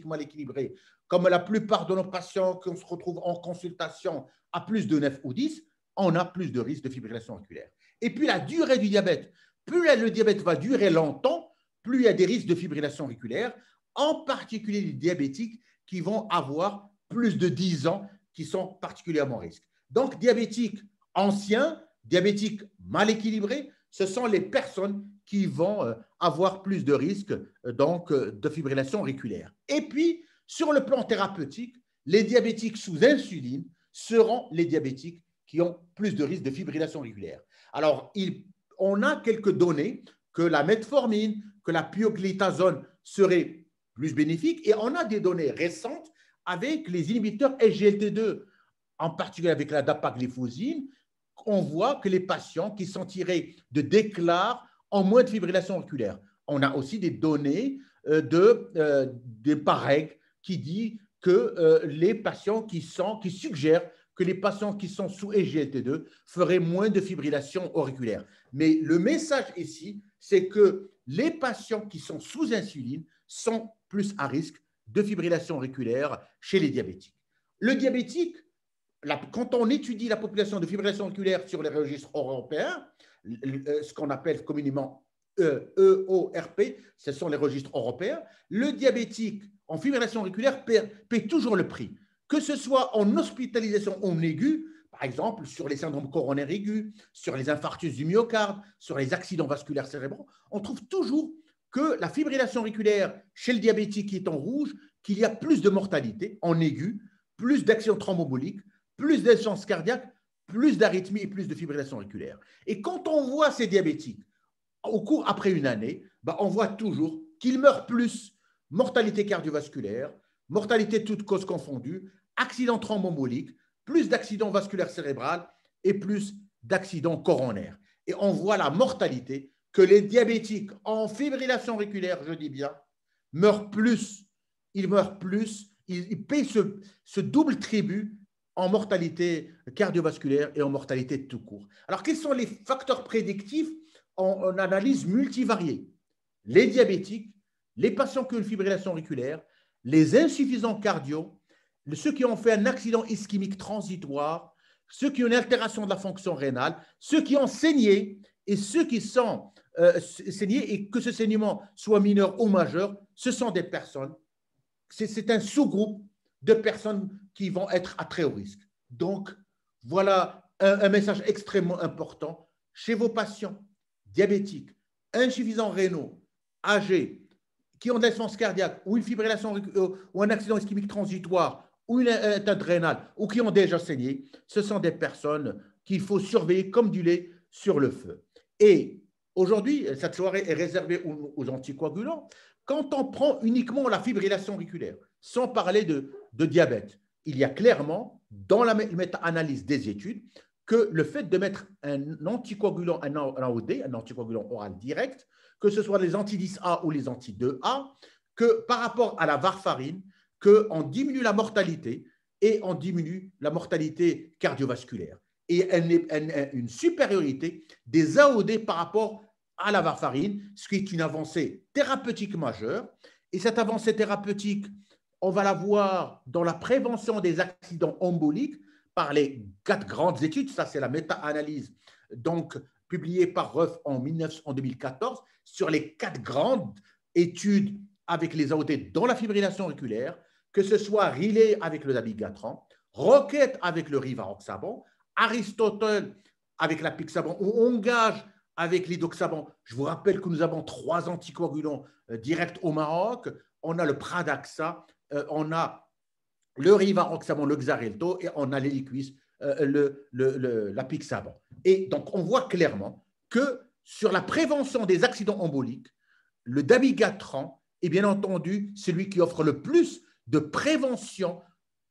mal équilibré, comme la plupart de nos patients qu'on se retrouve en consultation à plus de 9 ou 10, on a plus de risques de fibrillation auriculaire. Et puis la durée du diabète, plus le diabète va durer longtemps, plus il y a des risques de fibrillation auriculaire, en particulier les diabétiques qui vont avoir plus de 10 ans, qui sont particulièrement risques. Donc, diabétiques anciens, diabétiques mal équilibrés, ce sont les personnes qui vont avoir plus de risques de fibrillation auriculaire. Et puis, sur le plan thérapeutique, les diabétiques sous insuline seront les diabétiques qui ont plus de risques de fibrillation auriculaire. Alors, on a quelques données que la metformine, que la pioglitazone seraient plus bénéfiques, et on a des données récentes avec les inhibiteurs SGLT2, en particulier avec la dapagliflozine, on voit que les patients qui sont tirés de déclare ont moins de fibrillation auriculaire. On a aussi des données des PAREG qui dit que les patients qui suggèrent que les patients qui sont sous SGLT2 feraient moins de fibrillation auriculaire. Mais le message ici, c'est que les patients qui sont sous insuline sont plus à risque de fibrillation auriculaire chez les diabétiques. Le diabétique, quand on étudie la population de fibrillation auriculaire sur les registres européens, ce qu'on appelle communément EORP, ce sont les registres européens, le diabétique en fibrillation auriculaire paie toujours le prix, que ce soit en hospitalisation en aigu, par exemple sur les syndromes coronaires aigus, sur les infarctus du myocarde, sur les accidents vasculaires cérébraux, on trouve toujours que la fibrillation auriculaire chez le diabétique qui est en rouge, qu'il y a plus de mortalité en aigu, plus d'accidents thromboemboliques, plus d'insuffisance cardiaque, plus d'arythmie et plus de fibrillation auriculaire. Et quand on voit ces diabétiques après une année, on voit toujours qu'ils meurent plus, mortalité cardiovasculaire, mortalité toutes causes confondues, accidents thromboemboliques, plus d'accidents vasculaires cérébrales et plus d'accidents coronaires. Et on voit la mortalité que les diabétiques en fibrillation auriculaire, je dis bien, meurent plus, ils paient ce double tribut en mortalité cardiovasculaire et en mortalité tout court. Alors, quels sont les facteurs prédictifs en analyse multivariée? Les diabétiques, les patients qui ont une fibrillation auriculaire, les insuffisants cardio, ceux qui ont fait un accident ischémique transitoire, ceux qui ont une altération de la fonction rénale, ceux qui ont saigné et ceux qui sont saignés et que ce saignement soit mineur ou majeur, ce sont des personnes, c'est un sous-groupe de personnes qui vont être à très haut risque. Donc, voilà un message extrêmement important chez vos patients diabétiques, insuffisants rénaux, âgés, qui ont de l'insuffisance cardiaque ou une fibrillation ou un accident ischémique transitoire ou une atteinte rénale ou qui ont déjà saigné, ce sont des personnes qu'il faut surveiller comme du lait sur le feu. Et aujourd'hui, cette soirée est réservée aux anticoagulants. Quand on prend uniquement la fibrillation auriculaire, sans parler de diabète, il y a clairement, dans la méta-analyse des études, que le fait de mettre un anticoagulant, un AOD, un anticoagulant oral direct, que ce soit les anti-10A ou les anti-2A, que par rapport à la warfarine, qu'on diminue la mortalité et on diminue la mortalité cardiovasculaire. Et une supériorité des AOD par rapport à la warfarine, ce qui est une avancée thérapeutique majeure. Et cette avancée thérapeutique, on va la voir dans la prévention des accidents emboliques par les 4 grandes études. Ça, c'est la méta-analyse donc publiée par Ruff en 2014 sur les 4 grandes études avec les AOD dans la fibrillation auriculaire, que ce soit Riley avec le dabigatran, Rocket avec le rivaroxaban, Aristotle avec la pixaban ou Ongage avec l'idoxaban. Je vous rappelle que nous avons 3 anticoagulants directs au Maroc. On a le Pradaxa, on a le rivaroxaban, le Xarelto et on a l'Eliquis, la pixaban. Et donc, on voit clairement que sur la prévention des accidents emboliques, le dabigatran est bien entendu celui qui offre le plus de prévention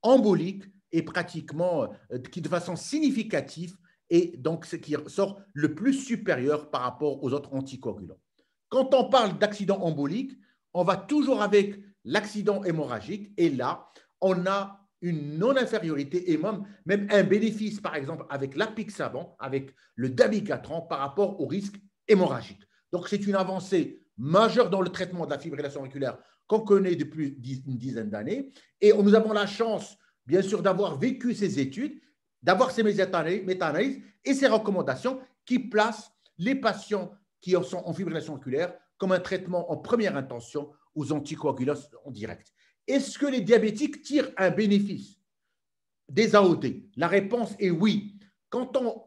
embolique et pratiquement qui de façon significative et donc ce qui sort le plus supérieur par rapport aux autres anticoagulants. Quand on parle d'accident embolique, on va toujours avec l'accident hémorragique et là, on a une non-infériorité et même un bénéfice, par exemple, avec l'apixaban, avec le dabigatran par rapport au risque hémorragique. Donc, c'est une avancée majeure dans le traitement de la fibrillation auriculaire qu'on connaît depuis une dizaine d'années. Et nous avons la chance, bien sûr, d'avoir vécu ces études, d'avoir ces méta-analyses et ces recommandations qui placent les patients qui sont en fibrillation auriculaire comme un traitement en première intention aux anticoagulants en direct. Est-ce que les diabétiques tirent un bénéfice des AOD? La réponse est oui. Quand on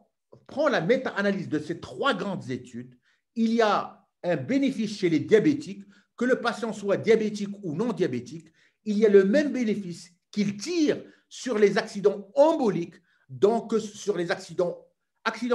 prend la méta-analyse de ces 3 grandes études, il y a un bénéfice chez les diabétiques, que le patient soit diabétique ou non diabétique, il y a le même bénéfice qu'il tire sur les accidents emboliques, donc sur les accidents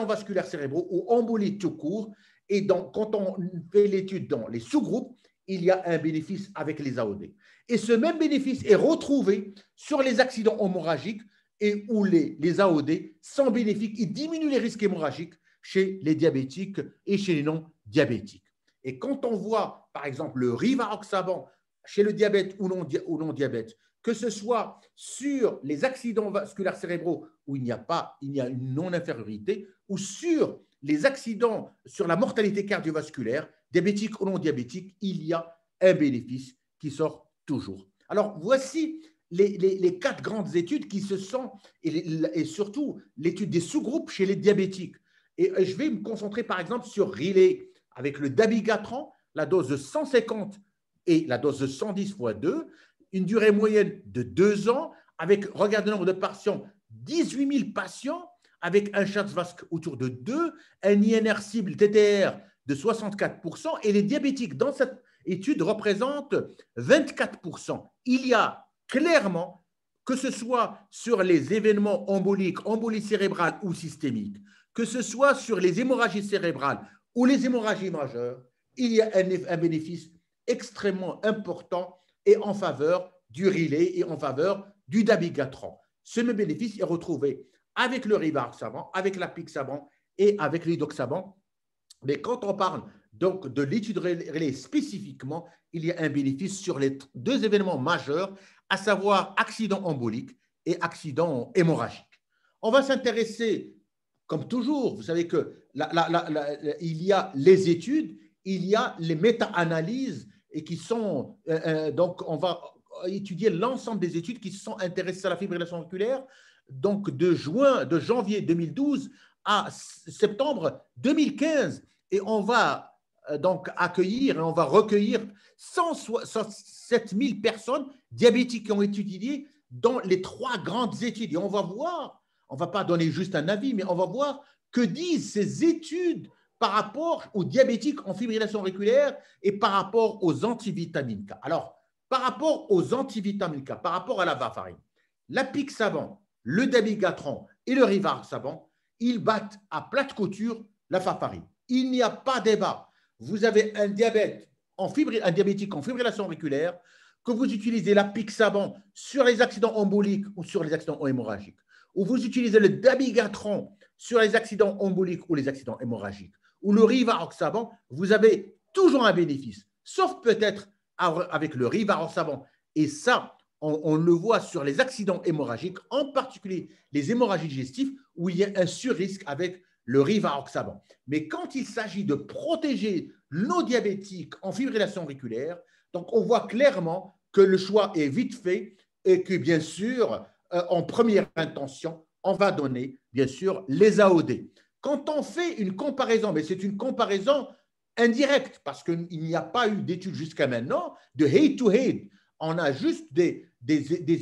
vasculaires cérébraux ou emboliques tout court. Et donc, quand on fait l'étude dans les sous-groupes, il y a un bénéfice avec les AOD. Et ce même bénéfice est retrouvé sur les accidents hémorragiques et où les AOD sont bénéfiques. Ils diminuent les risques hémorragiques chez les diabétiques et chez les non-diabétiques. Et quand on voit, par exemple, le rivaroxaban chez le diabète ou non-diabète, que ce soit sur les accidents vasculaires cérébraux où il y a une non-infériorité, ou sur les accidents, sur la mortalité cardiovasculaire, diabétique ou non-diabétique, il y a un bénéfice qui sort toujours. Alors, voici les 4 grandes études qui se sont, et surtout l'étude des sous-groupes chez les diabétiques. Et je vais me concentrer par exemple sur Riley avec le dabigatran, la dose de 150 et la dose de 110 x 2, une durée moyenne de 2 ans, avec, regardez le nombre de patients, 18 000 patients, avec un Schwarzbach autour de 2, un INR cible TTR de 64%, et les diabétiques dans cette étude représentent 24%. Il y a clairement, que ce soit sur les événements emboliques, embolie cérébrale ou systémique, que ce soit sur les hémorragies cérébrales ou les hémorragies majeures, il y a un bénéfice extrêmement important et en faveur du Riley et en faveur du dabigatran. Ce même bénéfice est retrouvé avec le rivaroxaban, avec l'apixaban et avec l'idoxaban. Mais quand on parle donc de l'étude Riley spécifiquement, il y a un bénéfice sur les 2 événements majeurs, à savoir accident embolique et accident hémorragique. On va s'intéresser, comme toujours, vous savez que il y a les études, il y a les méta-analyses et qui sont, donc on va étudier l'ensemble des études qui se sont intéressées à la fibrillation auriculaire, donc de janvier 2012 à septembre 2015. Et on va donc accueillir et on va recueillir 107 000 personnes diabétiques qui ont étudié dans les 3 grandes études. Et on va voir, on ne va pas donner juste un avis, mais on va voir que disent ces études par rapport aux diabétiques en fibrillation auriculaire et par rapport aux antivitamines K. Alors, par rapport aux antivitamines K, par rapport à la varfarine, l'apixaban, le dabigatran et le rivaroxaban, ils battent à plate couture la varfarine. Il n'y a pas débat. Vous avez un diabétique en fibrillation auriculaire, que vous utilisez l'apixaban sur les accidents emboliques ou sur les accidents hémorragiques, ou vous utilisez le dabigatran sur les accidents emboliques ou les accidents hémorragiques, ou le rivaroxaban, vous avez toujours un bénéfice, sauf peut-être avec le rivaroxaban. Et ça, on le voit sur les accidents hémorragiques, en particulier les hémorragies digestives, où il y a un surrisque avec le rivaroxaban. Mais quand il s'agit de protéger nos diabétiques en fibrillation auriculaire, donc on voit clairement que le choix est vite fait et que bien sûr, en première intention, on va donner bien sûr les AOD. Quand on fait une comparaison, mais c'est une comparaison indirecte parce qu'il n'y a pas eu d'études jusqu'à maintenant de head-to-head, on a juste des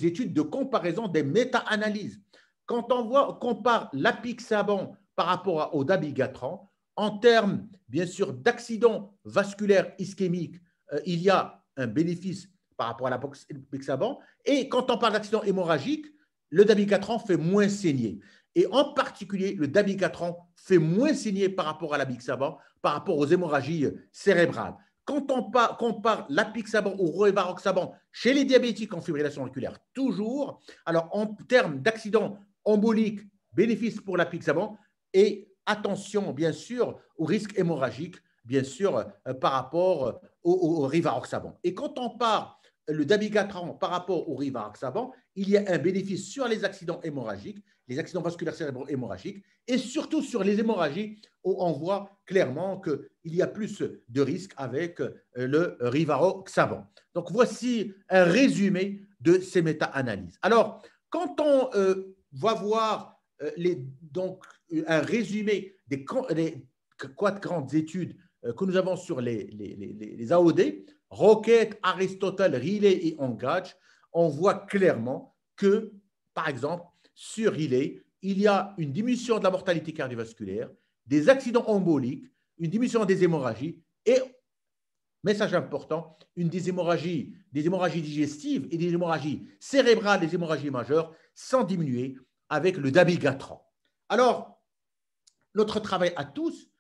études de comparaison, des méta-analyses. Quand on compare l'apixaban par rapport au dabigatran, en termes, bien sûr, d'accidents vasculaires ischémiques, il y a un bénéfice par rapport à l'apixaban. Et quand on parle d'accident hémorragique, le dabigatran fait moins saigner. Et en particulier, le dabigatran fait moins saigner par rapport à l'apixaban, par rapport aux hémorragies cérébrales. Quand on compare l'apixaban ou rivaroxaban chez les diabétiques en fibrillation auriculaire, toujours, alors en termes d'accident embolique, bénéfice pour l'apixaban et attention, bien sûr, au risque hémorragique, bien sûr, par rapport au rivaroxaban. Et quand on parle le dabigatran par rapport au rivaroxaban, il y a un bénéfice sur les accidents hémorragiques, les accidents vasculaires cérébraux hémorragiques, et surtout sur les hémorragies où on voit clairement qu'il y a plus de risques avec le rivaroxaban. Donc, voici un résumé de ces méta-analyses. Alors, quand on va voir donc, un résumé des 4 grandes études que nous avons sur les AOD, Rocket, Aristotle, Riley et Engage, on voit clairement que, par exemple, sur Riley, il y a une diminution de la mortalité cardiovasculaire, des accidents emboliques, une diminution des hémorragies et, message important, des hémorragies digestives et des hémorragies cérébrales, des hémorragies majeures, sans diminuer avec le dabigatran. Alors, notre travail à tous,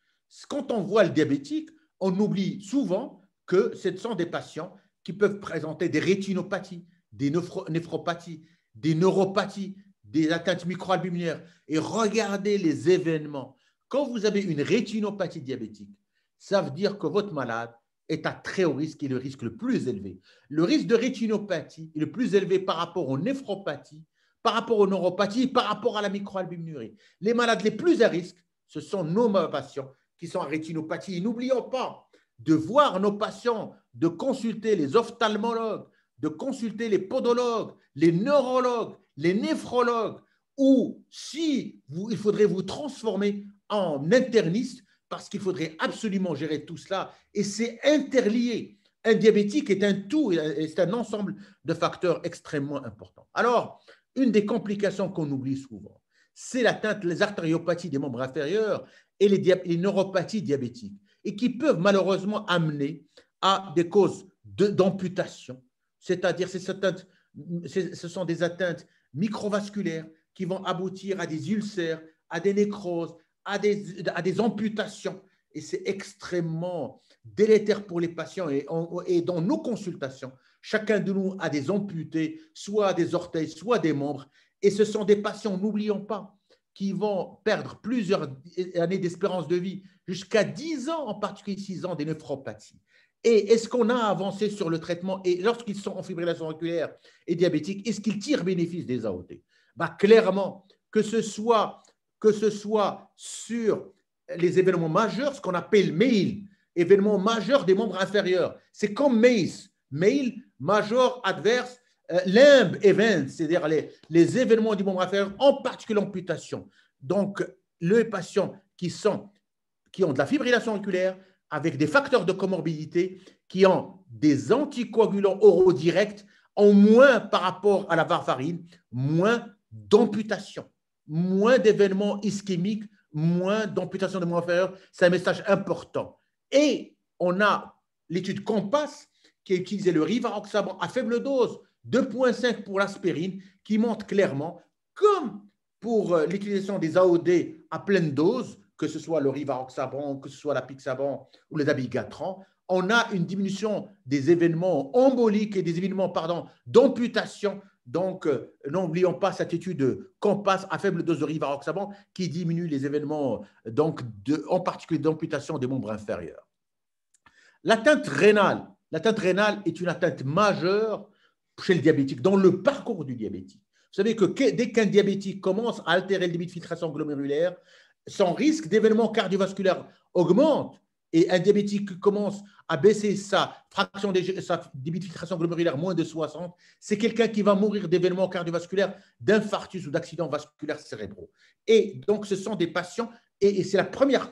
quand on voit le diabétique, on oublie souvent que ce sont des patients qui peuvent présenter des rétinopathies, des néphropathies, des neuropathies, des atteintes microalbuminaires. Et regardez les événements. Quand vous avez une rétinopathie diabétique, ça veut dire que votre malade est à très haut risque et le risque le plus élevé. Le risque de rétinopathie est le plus élevé par rapport aux néphropathies, par rapport aux neuropathies, par rapport à la microalbuminurie. Les malades les plus à risque, ce sont nos patients qui sont en rétinopathie. Et n'oublions pas de voir nos patients, de consulter les ophtalmologues, de consulter les podologues, les neurologues, les néphrologues, ou si il faudrait vous transformer en interniste parce qu'il faudrait absolument gérer tout cela et c'est interlié. Un diabétique est un tout, c'est un ensemble de facteurs extrêmement importants. Alors, une des complications qu'on oublie souvent, c'est l'atteinte, les artériopathies des membres inférieurs et les neuropathies diabétiques et qui peuvent malheureusement amener à des causes d'amputation, c'est-à-dire ce sont des atteintes microvasculaires qui vont aboutir à des ulcères, à des nécroses, à des amputations. Et c'est extrêmement délétère pour les patients. Et dans nos consultations, chacun de nous a des amputés, soit des orteils, soit des membres. Et ce sont des patients, n'oublions pas, qui vont perdre plusieurs années d'espérance de vie, jusqu'à 10 ans, en particulier 6 ans, des néphropathies. Et est-ce qu'on a avancé sur le traitement? Et lorsqu'ils sont en fibrillation auriculaire et diabétique, est-ce qu'ils tirent bénéfice des AOT? Clairement, que ce soit sur les événements majeurs, ce qu'on appelle MAIL, événements majeurs des membres inférieurs. C'est comme MACE, MAIL, Major Adverse Limb Event, c'est-à-dire les événements du membre inférieur, en particulier l'amputation. Donc, les patients qui ont de la fibrillation auriculaire avec des facteurs de comorbidité, qui ont des anticoagulants oraux directs, ont moins par rapport à la varfarine, moins d'amputation, moins d'événements ischémiques, moins d'amputation de membres inférieurs. C'est un message important. Et on a l'étude COMPASS qui a utilisé le rivaroxaban à faible dose, 2,5 pour l'aspirine, qui montre clairement, comme pour l'utilisation des AOD à pleine dose, que ce soit le rivaroxaban, que ce soit l'apixaban ou le dabigatran, on a une diminution des événements emboliques et des événements d'amputation. Donc, n'oublions pas cette étude COMPASS à faible dose de rivaroxaban qui diminue les événements, en particulier d'amputation des membres inférieurs. L'atteinte rénale est une atteinte majeure chez le diabétique, dans le parcours du diabétique. Vous savez que dès qu'un diabétique commence à altérer le débit de filtration glomérulaire, son risque d'événement cardiovasculaire augmente. Et un diabétique commence à baisser sa débit de filtration glomérulaire moins de 60, c'est quelqu'un qui va mourir d'événements cardiovasculaires, d'infarctus ou d'accidents vasculaires cérébraux. Et donc, ce sont des patients, et c'est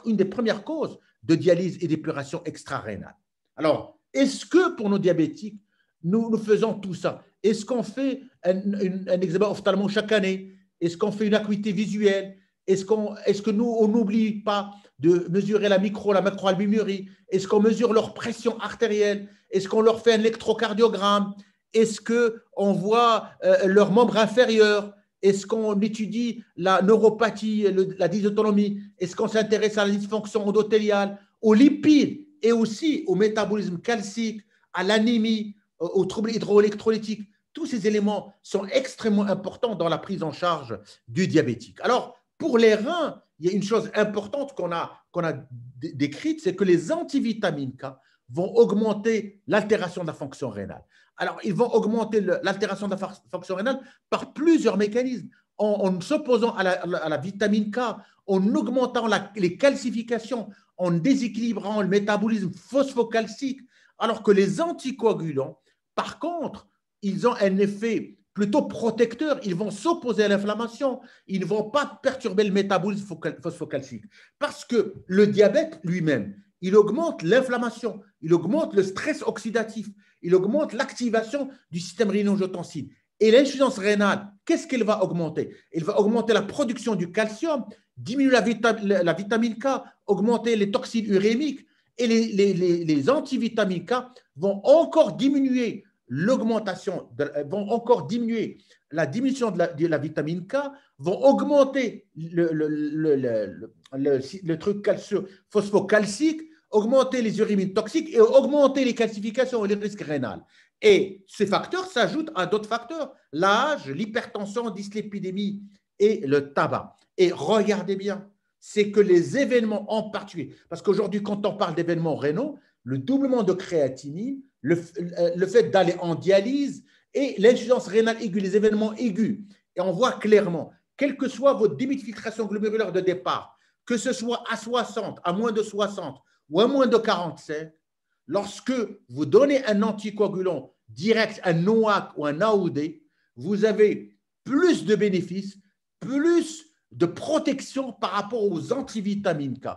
une des premières causes de dialyse et d'épuration extra-rénale. Alors, est-ce que pour nos diabétiques, nous faisons tout ça? Est-ce qu'on fait un examen ophtalmo chaque année? Est-ce qu'on fait une acuité visuelle? Est-ce que nous, on n'oublie pas de mesurer la macroalbuminurie? Est-ce qu'on mesure leur pression artérielle? Est-ce qu'on leur fait un électrocardiogramme? Est-ce qu'on voit leurs membres inférieurs? Est-ce qu'on étudie la neuropathie, la dysautonomie? Est-ce qu'on s'intéresse à la dysfonction endothéliale, aux lipides et aussi au métabolisme calcique, à l'anémie, aux troubles hydroélectrolytiques? Tous ces éléments sont extrêmement importants dans la prise en charge du diabétique. Alors, pour les reins, il y a une chose importante qu'on a décrite, c'est que les antivitamines K vont augmenter l'altération de la fonction rénale. Alors, ils vont augmenter l'altération de la fonction rénale par plusieurs mécanismes, en s'opposant à la vitamine K, en augmentant les calcifications, en déséquilibrant le métabolisme phosphocalcique, alors que les anticoagulants, par contre, ils ont un effet plutôt protecteurs, ils vont s'opposer à l'inflammation, ils ne vont pas perturber le métabolisme phosphocalcique. Parce que le diabète lui-même, il augmente l'inflammation, il augmente le stress oxydatif, il augmente l'activation du système rénino-angiotensine. Et l'insuffisance rénale, qu'est-ce qu'elle va augmenter? Elle va augmenter la production du calcium, diminuer la vitamine K, augmenter les toxines urémiques, et les antivitamines K vont encore diminuer la diminution de la vitamine K, vont augmenter le truc phosphocalcique, augmenter les urémines toxiques et augmenter les calcifications et les risques rénaux. Et ces facteurs s'ajoutent à d'autres facteurs, l'âge, l'hypertension, la dyslipidémie et le tabac. Et regardez bien, c'est que les événements en particulier, parce qu'aujourd'hui, quand on parle d'événements rénaux, le doublement de créatinine, le fait d'aller en dialyse et l'insuffisance rénale aiguë, les événements aigus. Et on voit clairement, quelle que soit votre débit de filtration glomérulaire de départ, que ce soit à 60, à moins de 60 ou à moins de 47, lorsque vous donnez un anticoagulant direct, un NOAC ou un AOD, vous avez plus de bénéfices, plus de protection par rapport aux antivitamines K.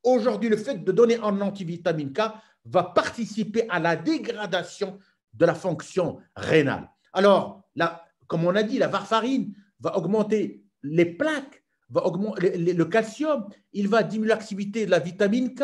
Aujourd'hui, le fait de donner un antivitamine K va participer à la dégradation de la fonction rénale. Alors, là, comme on a dit, la warfarine va augmenter les plaques, va augmenter le calcium, il va diminuer l'activité de la vitamine K,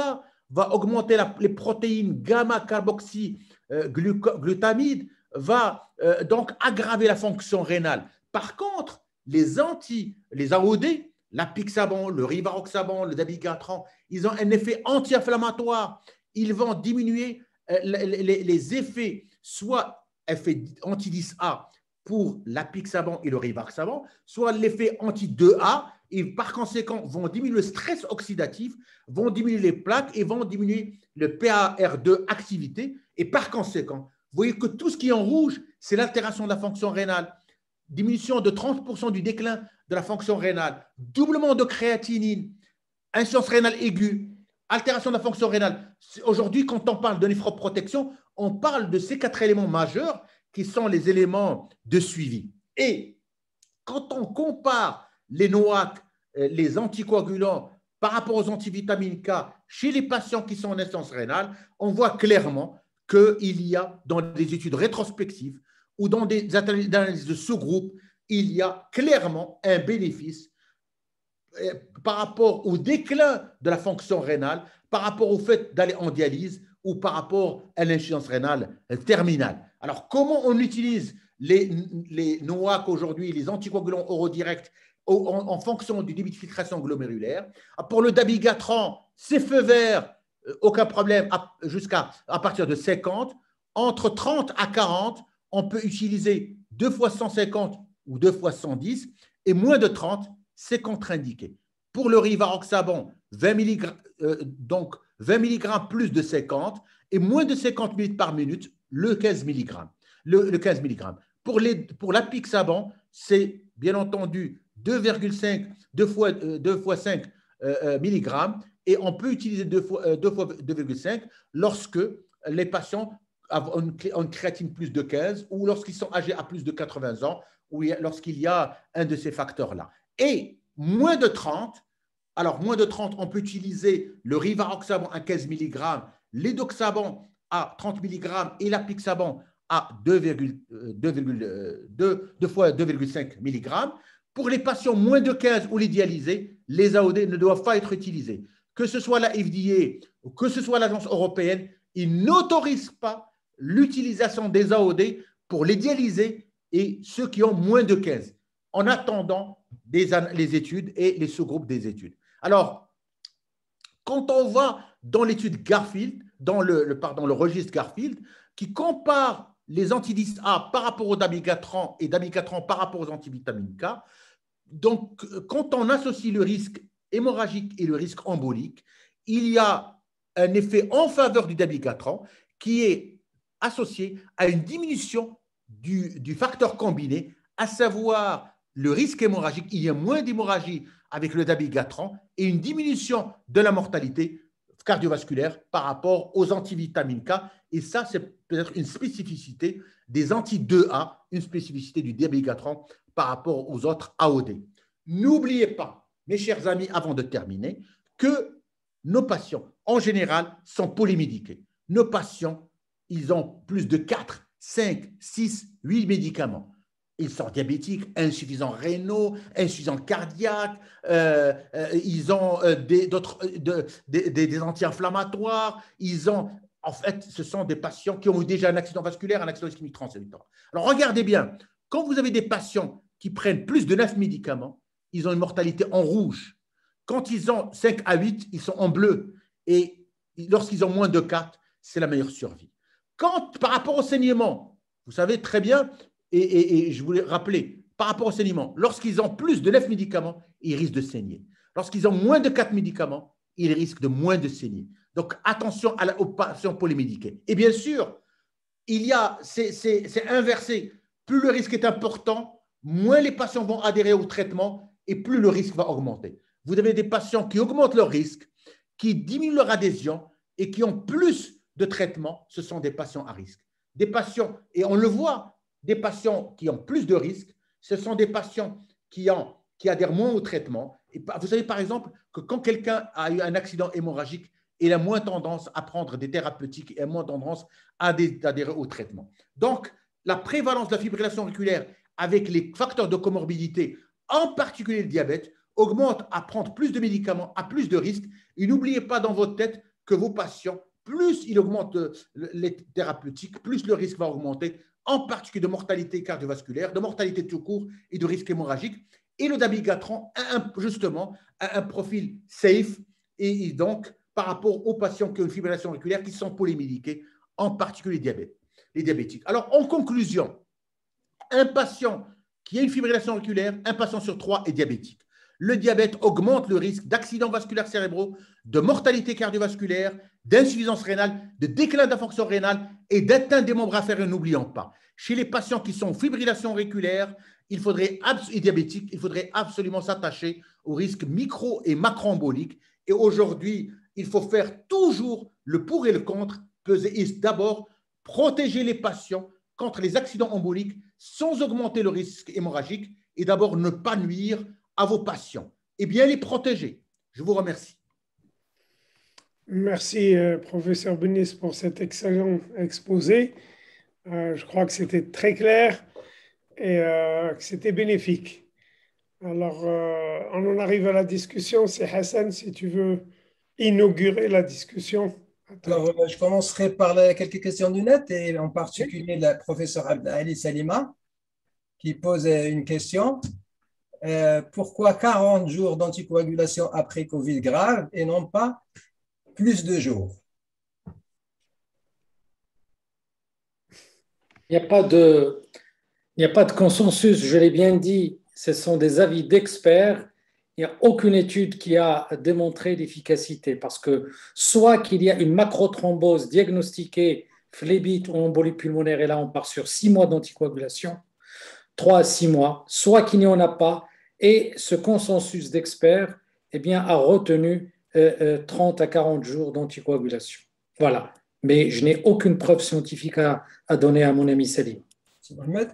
va augmenter les protéines gamma-carboxyglutamide, va donc aggraver la fonction rénale. Par contre, les AOD, l'apixaban, le rivaroxaban, le dabigatran, ils ont un effet anti-inflammatoire. Ils vont diminuer les effets, soit effet anti-10A pour l'apixaban et le rivaroxaban, soit l'effet anti-2A, et par conséquent vont diminuer le stress oxydatif, vont diminuer les plaques et vont diminuer le PAR2 activité. Et par conséquent, vous voyez que tout ce qui est en rouge, c'est l'altération de la fonction rénale. Diminution de 30% du déclin de la fonction rénale, doublement de créatinine, insuffisance rénale aiguë, altération de la fonction rénale. Aujourd'hui, quand on parle de néphroprotection, on parle de ces 4 éléments majeurs qui sont les éléments de suivi. Et quand on compare les NOAC, les anticoagulants, par rapport aux antivitamines K chez les patients qui sont en insuffisance rénale, on voit clairement qu'il y a dans des études rétrospectives ou dans des analyses de sous-groupes, il y a clairement un bénéfice par rapport au déclin de la fonction rénale, par rapport au fait d'aller en dialyse ou par rapport à l'insuffisance rénale terminale. Alors, comment on utilise les NOAC aujourd'hui, les anticoagulants oraux directs en fonction du débit de filtration glomérulaire? Pour le dabigatran, c'est feu vert, aucun problème, à partir de 50. Entre 30 à 40, on peut utiliser 2 fois 150 ou 2 fois 110, et moins de 30, c'est contre-indiqué. Pour le rivaroxaban, 20 mg, donc 20 mg plus de 50, et moins de 50 ml par minute, le 15 mg. Le 15 mg. Pour l'apixaban, c'est bien entendu 2 fois 5 mg, et on peut utiliser 2 fois 2,5 lorsque les patients une créatine plus de 15 ou lorsqu'ils sont âgés à plus de 80 ans ou lorsqu'il y a un de ces facteurs-là. Et moins de 30, alors moins de 30, on peut utiliser le rivaroxaban à 15 mg, l'édoxaban à 30 mg et l'apixaban à 2 fois 2,5 mg. Pour les patients moins de 15 ou les dialysés, les AOD ne doivent pas être utilisés. Que ce soit la FDA ou que ce soit l'Agence européenne, ils n'autorisent pas l'utilisation des AOD pour les dialysés et ceux qui ont moins de 15, en attendant les études et les sous-groupes des études. Alors, quand on va dans l'étude Garfield, dans le registre Garfield, qui compare les anti-10A par rapport au dabigatran et dabigatran par rapport aux antivitamines K, donc quand on associe le risque hémorragique et le risque embolique, il y a un effet en faveur du dabigatran qui est associé à une diminution du facteur combiné, à savoir le risque hémorragique. Il y a moins d'hémorragie avec le dabigatran et une diminution de la mortalité cardiovasculaire par rapport aux antivitamines K. Et ça, c'est peut-être une spécificité des anti-2A, une spécificité du dabigatran par rapport aux autres AOD. N'oubliez pas, mes chers amis, avant de terminer, que nos patients, en général, sont polymédiqués. Nos patients, ils ont plus de 4, 5, 6, 8 médicaments. Ils sont diabétiques, insuffisants rénaux, insuffisants cardiaques, ils ont des anti-inflammatoires, en fait, ce sont des patients qui ont eu déjà un accident vasculaire, un accident ischémique transévitoire. Alors, regardez bien, quand vous avez des patients qui prennent plus de 9 médicaments, ils ont une mortalité en rouge. Quand ils ont 5 à 8, ils sont en bleu. Et lorsqu'ils ont moins de 4, c'est la meilleure survie. Par rapport au saignement, vous savez très bien, et je voulais rappeler, par rapport au saignement, lorsqu'ils ont plus de 9 médicaments, ils risquent de saigner. Lorsqu'ils ont moins de 4 médicaments, ils risquent de moins de saigner. Donc, attention aux patients polymédiqués. Et bien sûr, c'est inversé. Plus le risque est important, moins les patients vont adhérer au traitement et plus le risque va augmenter. Vous avez des patients qui augmentent leur risque, qui diminuent leur adhésion et qui ont plus de traitement. Ce sont des patients à risque. Des patients, et on le voit, des patients qui ont plus de risques, ce sont des patients qui adhèrent moins au traitement. Et vous savez par exemple que quand quelqu'un a eu un accident hémorragique, il a moins tendance à prendre des thérapeutiques et a moins tendance à adhérer au traitement. Donc, la prévalence de la fibrillation auriculaire avec les facteurs de comorbidité, en particulier le diabète, augmente à prendre plus de médicaments, à plus de risques. Et n'oubliez pas dans votre tête que vos patients, plus ils augmentent les thérapeutiques, plus le risque va augmenter, en particulier de mortalité cardiovasculaire, de mortalité tout court et de risque hémorragique. Et le dabigatran, justement, a un profil safe et donc par rapport aux patients qui ont une fibrillation auriculaire qui sont polymédiqués, en particulier les diabétiques. Alors, en conclusion, un patient qui a une fibrillation auriculaire, un patient sur 3 est diabétique. Le diabète augmente le risque d'accidents vasculaires cérébraux, de mortalité cardiovasculaire, d'insuffisance rénale, de déclin de la fonction rénale et d'atteinte des membres inférieurs, n'oublions pas. Chez les patients qui sont en fibrillation auriculaire et diabétiques, il faudrait absolument s'attacher aux risques micro- et macroemboliques. Et aujourd'hui, il faut faire toujours le pour et le contre, peser et d'abord protéger les patients contre les accidents emboliques sans augmenter le risque hémorragique et d'abord ne pas nuire à vos patients et bien les protéger. Je vous remercie. Merci, professeur Benis, pour cet excellent exposé. Je crois que c'était très clair et que c'était bénéfique. Alors, on en arrive à la discussion. C'est Hassan, si tu veux inaugurer la discussion. Alors, je commencerai par quelques questions du net et en particulier la professeure Ali Salima qui pose une question. Pourquoi 40 jours d'anticoagulation après Covid grave et non pas plus de jours? Il n'y a pas de consensus, je l'ai bien dit, ce sont des avis d'experts. Il n'y a aucune étude qui a démontré l'efficacité parce que soit qu'il y a une macrothrombose diagnostiquée, phlébite ou embolie pulmonaire, et là on part sur 6 mois d'anticoagulation, 3 à 6 mois, soit qu'il n'y en a pas, et ce consensus d'experts a retenu 30 à 40 jours d'anticoagulation. Voilà. Mais je n'ai aucune preuve scientifique à donner à mon ami Salim. Mohamed?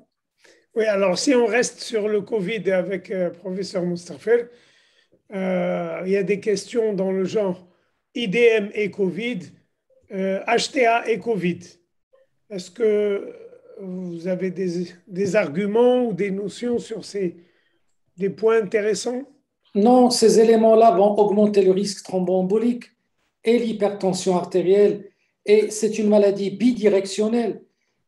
Oui, alors si on reste sur le Covid avec professeur Moustapher, il y a des questions dans le genre IDM et Covid, HTA et Covid. Est-ce que vous avez des arguments ou des notions sur des points intéressants? Non, ces éléments-là vont augmenter le risque thromboembolique et l'hypertension artérielle. Et c'est une maladie bidirectionnelle.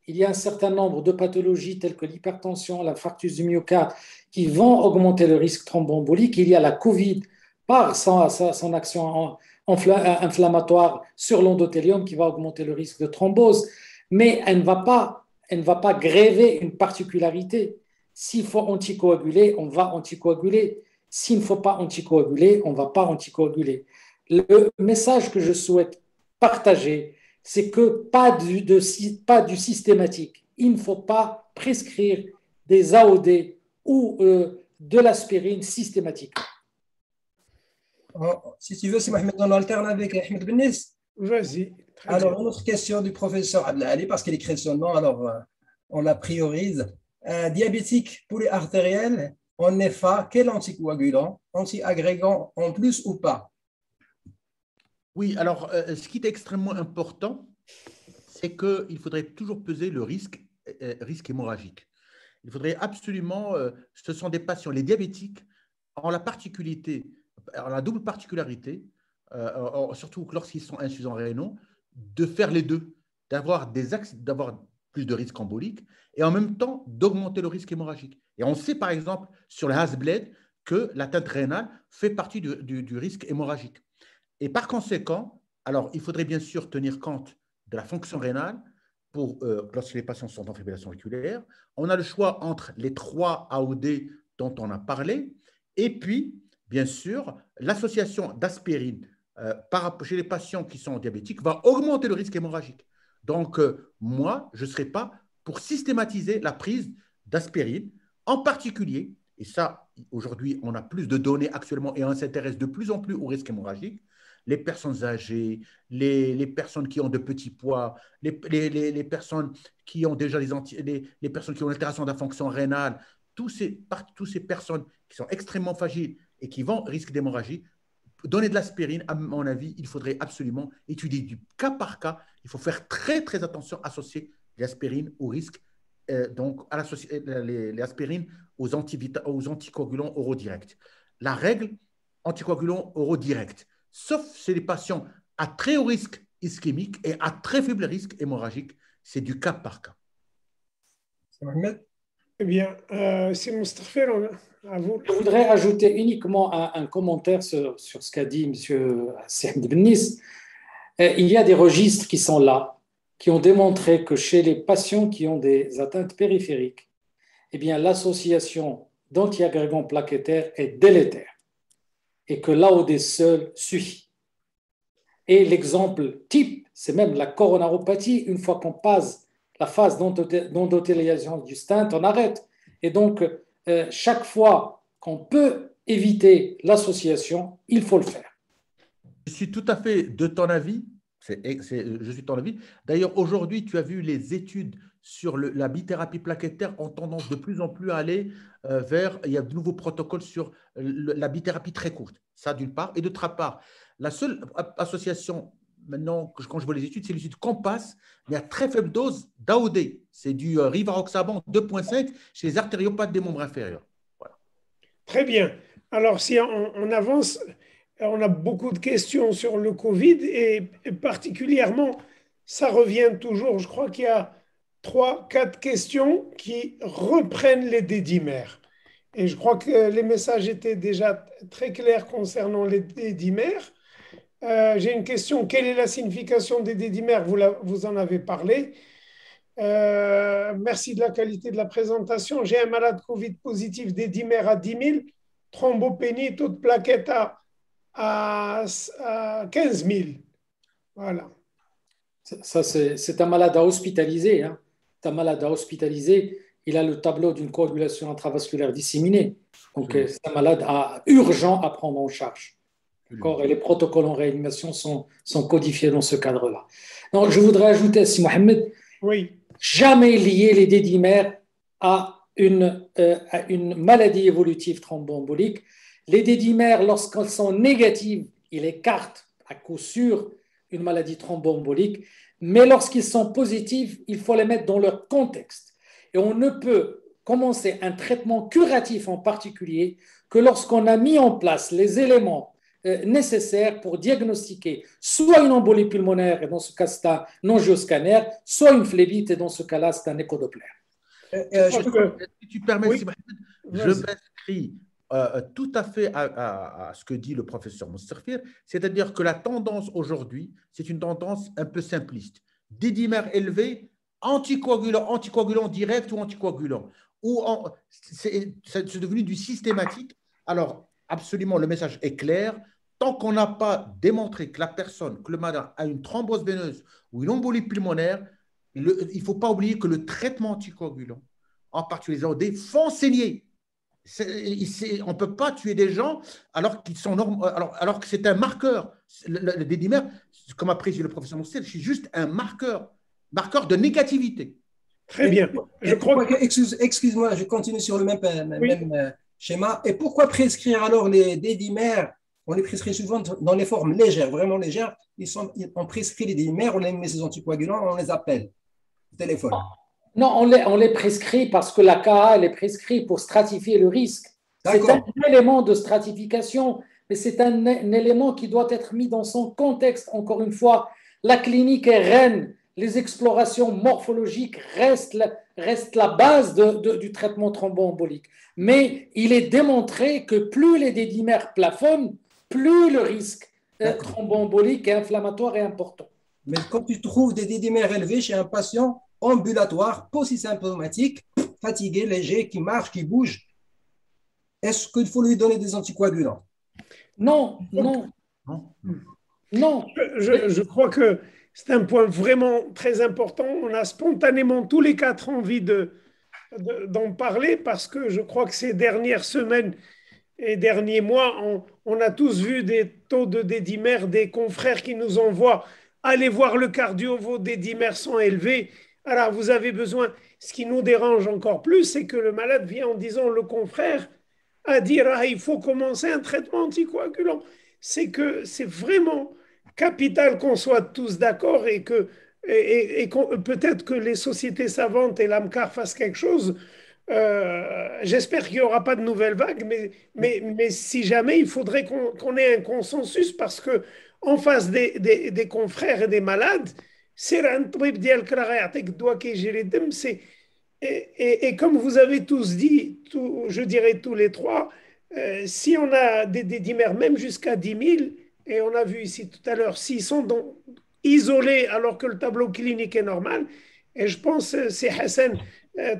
Il y a un certain nombre de pathologies telles que l'hypertension, l'infarctus du myocarde, qui vont augmenter le risque thromboembolique. Il y a la Covid par son action inflammatoire sur l'endothélium qui va augmenter le risque de thrombose. Mais elle ne va pas gréver une particularité. S'il faut anticoaguler, on va anticoaguler. S'il ne faut pas anticoaguler, on ne va pas anticoaguler. Le message que je souhaite partager, c'est que pas du systématique. Il ne faut pas prescrire des AOD ou de l'aspirine systématique. Si tu veux, c'est Mohamed, on alterne avec Ahmed Benis. Vas-y. Alors, une autre question du professeur Abdelali, parce qu'il écrit son nom, alors on la priorise. Diabétique polyartériel, en EFA, quel anticoagulant, antiagrégant en plus ou pas? Oui, alors ce qui est extrêmement important, c'est qu'il faudrait toujours peser le risque hémorragique. Il faudrait absolument, ce sont des patients, les diabétiques ont la double particularité, surtout lorsqu'ils sont insuffisants rénaux, de faire les deux, d'avoir plus de risque embolique et en même temps d'augmenter le risque hémorragique. Et on sait par exemple sur le Hasbled que l'atteinte rénale fait partie du risque hémorragique. Et par conséquent, Alors, il faudrait bien sûr tenir compte de la fonction rénale lorsque les patients sont en fibrillation auriculaire. On a le choix entre les 3 AOD dont on a parlé et puis, bien sûr, l'association d'aspirine chez les patients qui sont diabétiques va augmenter le risque hémorragique. Donc, moi, je ne serais pas pour systématiser la prise d'aspirine, en particulier, et ça, aujourd'hui, on a plus de données actuellement et on s'intéresse de plus en plus au risque hémorragique, les personnes âgées, les personnes qui ont de petits poids, les personnes qui ont déjà les personnes qui ont une altération de la fonction rénale, toutes ces personnes qui sont extrêmement fragiles et qui vont risquer d'hémorragie, donner de l'aspirine, à mon avis, il faudrait absolument étudier du cas par cas. Il faut faire très, très attention à associer l'aspirine au risque, donc à les aspirines aux anticoagulants oraux directs. La règle, anticoagulants oraux directs, sauf chez les patients à très haut risque ischémique et à très faible risque hémorragique, c'est du cas par cas. Mohamed? Eh bien, c'est Moustapha, à vous. Je voudrais ajouter uniquement un commentaire sur ce qu'a dit M. Saïd Bennis. Il y a des registres qui sont là, qui ont démontré que chez les patients qui ont des atteintes périphériques, eh bien, l'association d'antiagrégants plaquettaires est délétère et que l'AOD seul suffit. Et l'exemple type, c'est même la coronaropathie. Une fois qu'on passe la phase d'endothélialisation du stent, on arrête. Et donc, chaque fois qu'on peut éviter l'association, il faut le faire. Je suis tout à fait de ton avis. Je suis de ton avis. D'ailleurs, aujourd'hui, tu as vu les études sur la bithérapie plaquettaire ont tendance de plus en plus à aller il y a de nouveaux protocoles sur la bithérapie très courte. Ça, d'une part. Et d'autre part, la seule association, maintenant, quand je vois les études, c'est l'étude Compass, mais à très faible dose d'AOD. C'est du rivaroxaban 2,5 chez les artériopathes des membres inférieurs. Voilà. Très bien. Alors, si on avance, on a beaucoup de questions sur le Covid et particulièrement, ça revient toujours. Je crois qu'il y a 3-4 questions qui reprennent les dédimères. Et je crois que les messages étaient déjà très clairs concernant les dédimères. J'ai une question. Quelle est la signification des dédimères? Vous en avez parlé. Merci de la qualité de la présentation. J'ai un malade Covid positif, dédimère à 10 000, thrombopénie, taux de plaquettes à 15 000. Voilà. Ça, c'est un malade à hospitaliser. Hein. C'est un malade à hospitaliser. Il a le tableau d'une coagulation intravasculaire disséminée. Donc, c'est un malade urgent à prendre en charge. Et les protocoles en réanimation sont codifiés dans ce cadre-là. Donc, je voudrais ajouter, si Mohamed, oui. Jamais lier les dédimères à une maladie évolutive thromboembolique. Les dédimères, lorsqu'elles sont négatives, ils écartent à coup sûr une maladie thromboembolique, mais lorsqu'ils sont positifs, il faut les mettre dans leur contexte. Et on ne peut commencer un traitement curatif en particulier que lorsqu'on a mis en place les éléments nécessaires pour diagnostiquer soit une embolie pulmonaire, et dans ce cas c'est un angioscanner, soit une phlébite, et dans ce cas-là c'est un échodoppler. Si tu permets, oui. je m'inscris tout à fait à ce que dit le professeur Moustapha, c'est-à-dire que la tendance aujourd'hui, c'est une tendance un peu simpliste. Dédimère élevé, anticoagulant direct ou anticoagulant. C'est devenu du systématique. Alors, absolument, le message est clair. Tant qu'on n'a pas démontré que le malade a une thrombose veineuse ou une embolie pulmonaire, il ne faut pas oublier que le traitement anticoagulant, en particulier les AOD, font saigner. On ne peut pas tuer des gens alors qu'ils sont alors que c'est un marqueur. Le dédimère, comme a précisé le professeur Moussel, c'est juste un marqueur de négativité. Très bien. Je crois que, excuse-moi, je continue sur le même schéma. Et pourquoi prescrire alors les dédimères? On les prescrit souvent dans les formes légères, vraiment légères. On prescrit les dédimères, on les met ces anticoagulants, on les appelle au téléphone. Non, on les prescrit parce que la KA, elle est prescrite pour stratifier le risque. C'est un élément de stratification, mais c'est un élément qui doit être mis dans son contexte. Encore une fois, la clinique est reine. Les explorations morphologiques restent la base du traitement thromboembolique. Mais il est démontré que plus les dédimères plafonnent, plus le risque thromboembolique et inflammatoire et important. Mais quand tu trouves des dédimères élevés chez un patient ambulatoire, polysymptomatique, fatigué, léger, qui marche, qui bouge, est-ce qu'il faut lui donner des anticoagulants? Non, non, non. Je crois que c'est un point vraiment très important. On a spontanément tous les quatre envie d'en parler parce que je crois que ces dernières semaines et derniers mois, on a tous vu des taux de dédimères, des confrères qui nous envoient allez voir le cardio, vos dédimères sont élevés. Alors vous avez besoin. Ce qui nous dérange encore plus, c'est que le malade vient en disant le confrère à dire ah, il faut commencer un traitement anticoagulant. C'est que c'est vraiment capital qu'on soit tous d'accord et que peut-être que les sociétés savantes et l'AMCAR fassent quelque chose. J'espère qu'il n'y aura pas de nouvelles vagues, mais si jamais, il faudrait qu'on ait un consensus parce que en face des confrères et des malades, c'est un طبيب ديالك راه غيعطيك الدواء كيجري الدم c'est et comme vous avez tous dit, je dirais tous les trois, si on a des dimères même jusqu'à 10 000, et on a vu ici tout à l'heure, s'ils sont isolés alors que le tableau clinique est normal, et je pense, c'est Hassan,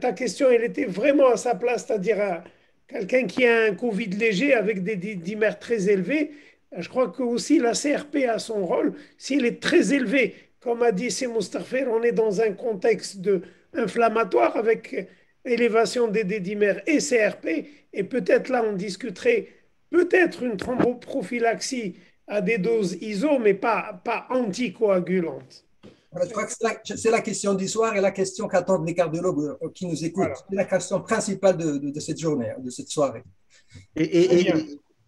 ta question, elle était vraiment à sa place, c'est-à-dire quelqu'un qui a un Covid léger avec des dimères très élevés. Je crois que aussi la CRP a son rôle. S'il est très élevé, comme a dit Moustapher, on est dans un contexte inflammatoire avec élévation des dimères et CRP. Et peut-être là, on discuterait peut-être une thromboprophylaxie à des doses ISO, mais pas anticoagulantes. Je crois que c'est la question du soir et la question qu'attendent les cardiologues qui nous écoutent. Voilà. C'est la question principale de cette journée, de cette soirée. Et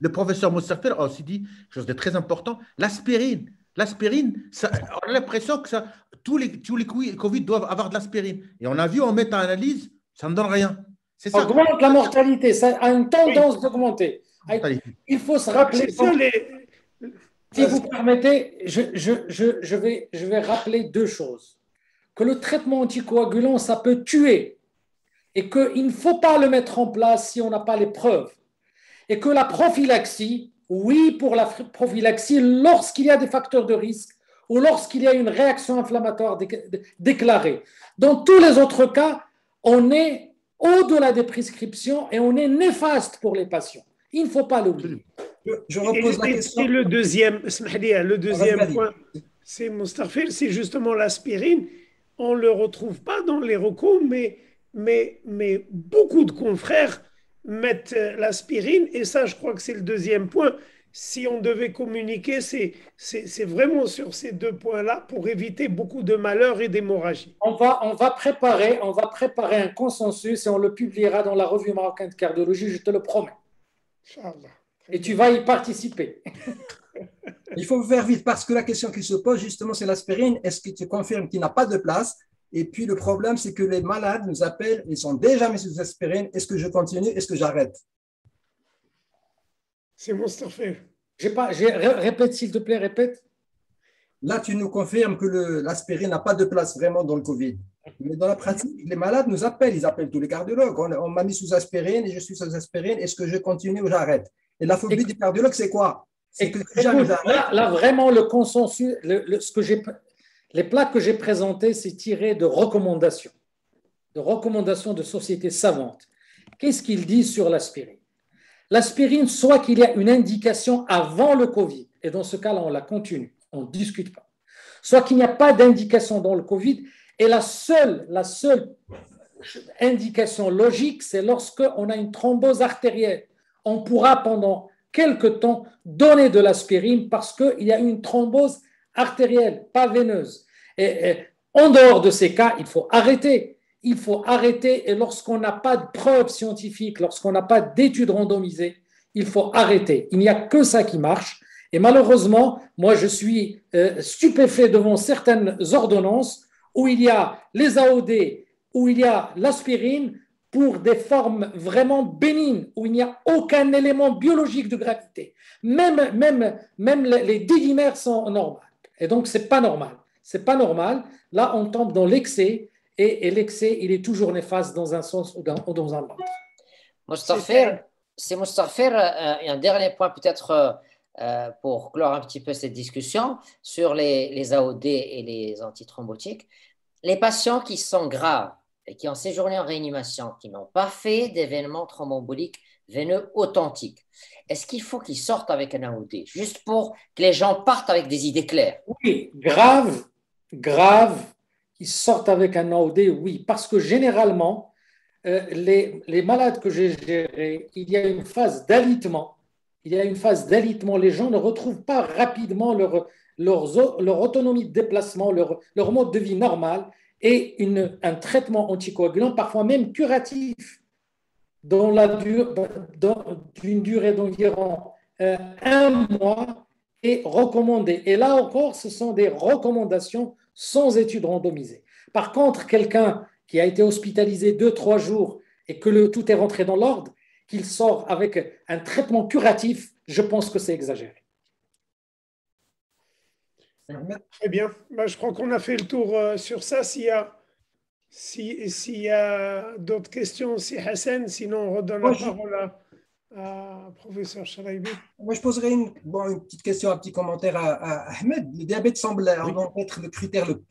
le professeur Moustarfer a aussi dit quelque chose de très important, l'aspirine. L'aspirine, on a l'impression que tous les Covid doivent avoir de l'aspirine. Et on a vu en méta-analyse, ça ne donne rien. C'est ça. Augmente la mortalité, ça a une tendance d'augmenter. Il faut se rappeler. Si vous permettez, je vais rappeler deux choses. Que le traitement anticoagulant, ça peut tuer et qu'il ne faut pas le mettre en place si on n'a pas les preuves. Et que la prophylaxie, oui pour la prophylaxie lorsqu'il y a des facteurs de risque ou lorsqu'il y a une réaction inflammatoire déclarée. Dans tous les autres cas, on est au-delà des prescriptions et on est néfaste pour les patients. Il ne faut pas l'oublier. Je repose la question. Et le deuxième point, c'est Moustapher, c'est justement l'aspirine. On ne le retrouve pas dans les recos, mais beaucoup de confrères mettent l'aspirine. Et ça, je crois que c'est le deuxième point. Si on devait communiquer, c'est vraiment sur ces deux points-là pour éviter beaucoup de malheurs et d'hémorragie. On va préparer un consensus et on le publiera dans la revue marocaine de cardiologie, je te le promets. Inch'Allah. Et tu vas y participer. Il faut faire vite parce que la question qui se pose justement, c'est l'aspirine. Est-ce que tu confirmes qu'il n'a pas de place? Et puis le problème, c'est que les malades nous appellent, ils sont déjà mis sous aspirine. Est-ce que je continue? Est-ce que j'arrête? C'est Moustapher. Répète, s'il te plaît, répète. Là, tu nous confirmes que l'aspirine n'a pas de place vraiment dans le Covid. Mais dans la pratique, les malades nous appellent, ils appellent tous les cardiologues. On m'a mis sous aspirine et je suis sous aspirine. Est-ce que je continue ou j'arrête? Et la phobie des cardiologues, c'est quoi? C'est que là, vraiment, le consensus, les plats que j'ai présentés, c'est tiré de recommandations de sociétés savantes. Qu'est-ce qu'ils disent sur l'aspirine? L'aspirine, soit qu'il y a une indication avant le Covid, et dans ce cas-là, on la continue, on ne discute pas. Soit qu'il n'y a pas d'indication dans le Covid, et la seule indication logique, c'est lorsqu'on a une thrombose artérielle. On pourra pendant quelque temps donner de l'aspirine parce qu'il y a une thrombose artérielle, pas veineuse. Et en dehors de ces cas, il faut arrêter. Il faut arrêter et lorsqu'on n'a pas de preuves scientifiques, lorsqu'on n'a pas d'études randomisées, il faut arrêter. Il n'y a que ça qui marche. Et malheureusement, moi, je suis stupéfait devant certaines ordonnances où il y a les AOD, où il y a l'aspirine pour des formes vraiment bénignes, où il n'y a aucun élément biologique de gravité. Même les dédimères sont normales. Et donc, ce n'est pas normal. C'est pas normal. Là, on tombe dans l'excès et l'excès, il est toujours néfaste dans un sens ou dans un autre. Moustapher, c'est Moustapher, un dernier point peut-être pour clore un petit peu cette discussion sur les AOD et les antithrombotiques. Les patients qui sont graves et qui ont séjourné en réanimation, qui n'ont pas fait d'événements thromboemboliques veineux authentiques, est-ce qu'il faut qu'ils sortent avec un AOD, juste pour que les gens partent avec des idées claires? Oui, grave, grave, ils sortent avec un AOD, oui, parce que généralement, les malades que j'ai gérés, il y a une phase d'alitement. Il y a une phase d'alitement. Les gens ne retrouvent pas rapidement leur autonomie de déplacement, leur mode de vie normal et un traitement anticoagulant, parfois même curatif, d'une durée d'environ 1 mois est recommandé. Et là encore, ce sont des recommandations sans études randomisées. Par contre, quelqu'un qui a été hospitalisé 2-3 jours et que tout est rentré dans l'ordre, qu'il sort avec un traitement curatif, je pense que c'est exagéré. Très bien. Ben, je crois qu'on a fait le tour sur ça. S'il y a d'autres questions, c'est Hassan. Sinon, on redonne la parole à professeur Chalaibi. Moi, je poserais une petite question, un petit commentaire à Ahmed. Le diabète semble être le critère le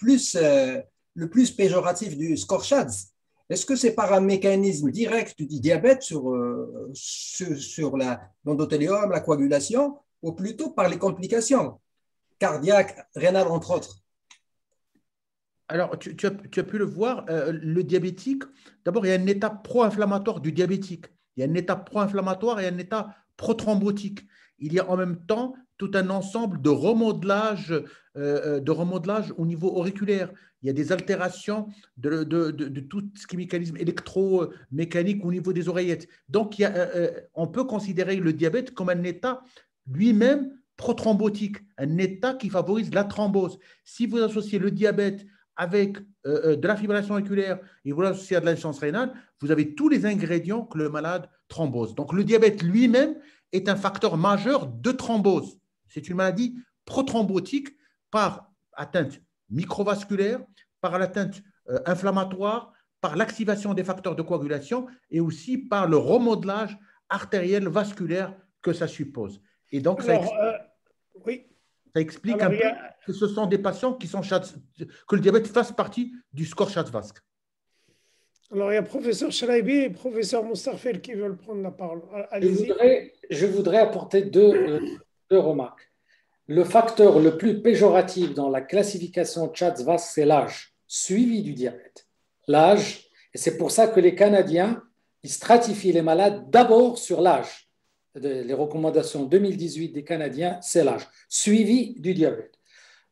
plus péjoratif du score SHADS. Est-ce que c'est par un mécanisme direct du diabète sur l'endothélium, la coagulation, ou plutôt par les complications cardiaques, rénales, entre autres? Alors, tu as pu le voir, le diabétique, d'abord, il y a une étape pro-inflammatoire du diabétique. Il y a une étape pro-inflammatoire et une étape pro-thrombotique. Il y a en même temps tout un ensemble de remodelage au niveau auriculaire. Il y a des altérations de tout ce qui est mécanisme électromécanique au niveau des oreillettes. Donc, on peut considérer le diabète comme un état lui-même prothrombotique, un état qui favorise la thrombose. Si vous associez le diabète avec de la fibrillation auriculaire et vous l'associez à de l'insuffisance rénale, vous avez tous les ingrédients que le malade thrombose. Donc, le diabète lui-même est un facteur majeur de thrombose. C'est une maladie prothrombotique par atteinte microvasculaire, par l'atteinte inflammatoire, par l'activation des facteurs de coagulation et aussi par le remodelage artériel vasculaire que ça suppose. Et donc, ça explique un peu que ce sont des patients que le diabète fasse partie du score SHADS-VASc. Alors, il y a professeur Chalaibi et professeur Moustarfel qui veulent prendre la parole. Allez-y. Je voudrais apporter deux remarques. Le facteur le plus péjoratif dans la classification SHADS-VASc, c'est l'âge, suivi du diabète. L'âge, et c'est pour ça que les Canadiens, ils stratifient les malades d'abord sur l'âge. Les recommandations 2018 des Canadiens, c'est l'âge, suivi du diabète.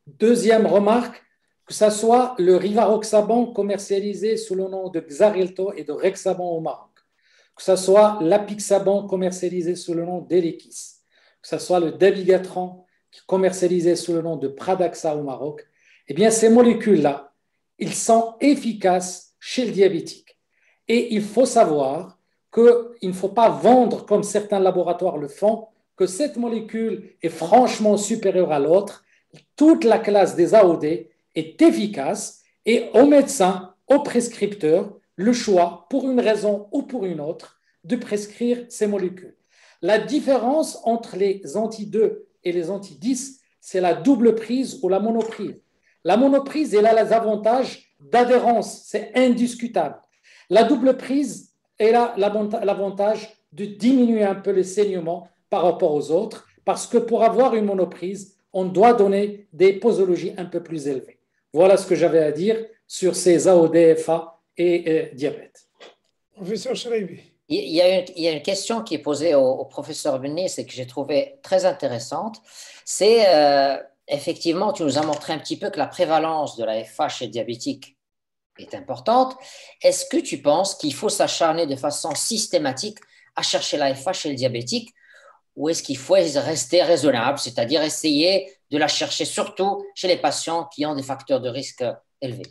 Deuxième remarque, que ce soit le rivaroxaban commercialisé sous le nom de Xarelto et de Rexaban au Maroc, que ce soit l'apixaban commercialisé sous le nom d'Eliquis, que ce soit le dabigatran commercialisé sous le nom de Pradaxa au Maroc, eh bien ces molécules-là, ils sont efficaces chez le diabétique. Et il faut savoir qu'il ne faut pas vendre, comme certains laboratoires le font, que cette molécule est franchement supérieure à l'autre. Toute la classe des AOD est efficace et aux médecins, aux prescripteurs, le choix, pour une raison ou pour une autre, de prescrire ces molécules. La différence entre les anti-2 et les anti-10, c'est la double prise ou la monoprise. La monoprise, elle a les avantages d'adhérence, c'est indiscutable. La double prise, elle a l'avantage de diminuer un peu les saignements par rapport aux autres, parce que pour avoir une monoprise, on doit donner des posologies un peu plus élevées. Voilà ce que j'avais à dire sur ces AOD-FA et diabète. Professeur Chalaibi. Il y a une question qui est posée au professeur Benis et que j'ai trouvée très intéressante. C'est effectivement, tu nous as montré un petit peu que la prévalence de la FA chez le diabétique est importante. Est-ce que tu penses qu'il faut s'acharner de façon systématique à chercher la FA chez le diabétique, ou est-ce qu'il faut rester raisonnable, c'est-à-dire essayer de la chercher surtout chez les patients qui ont des facteurs de risque élevés?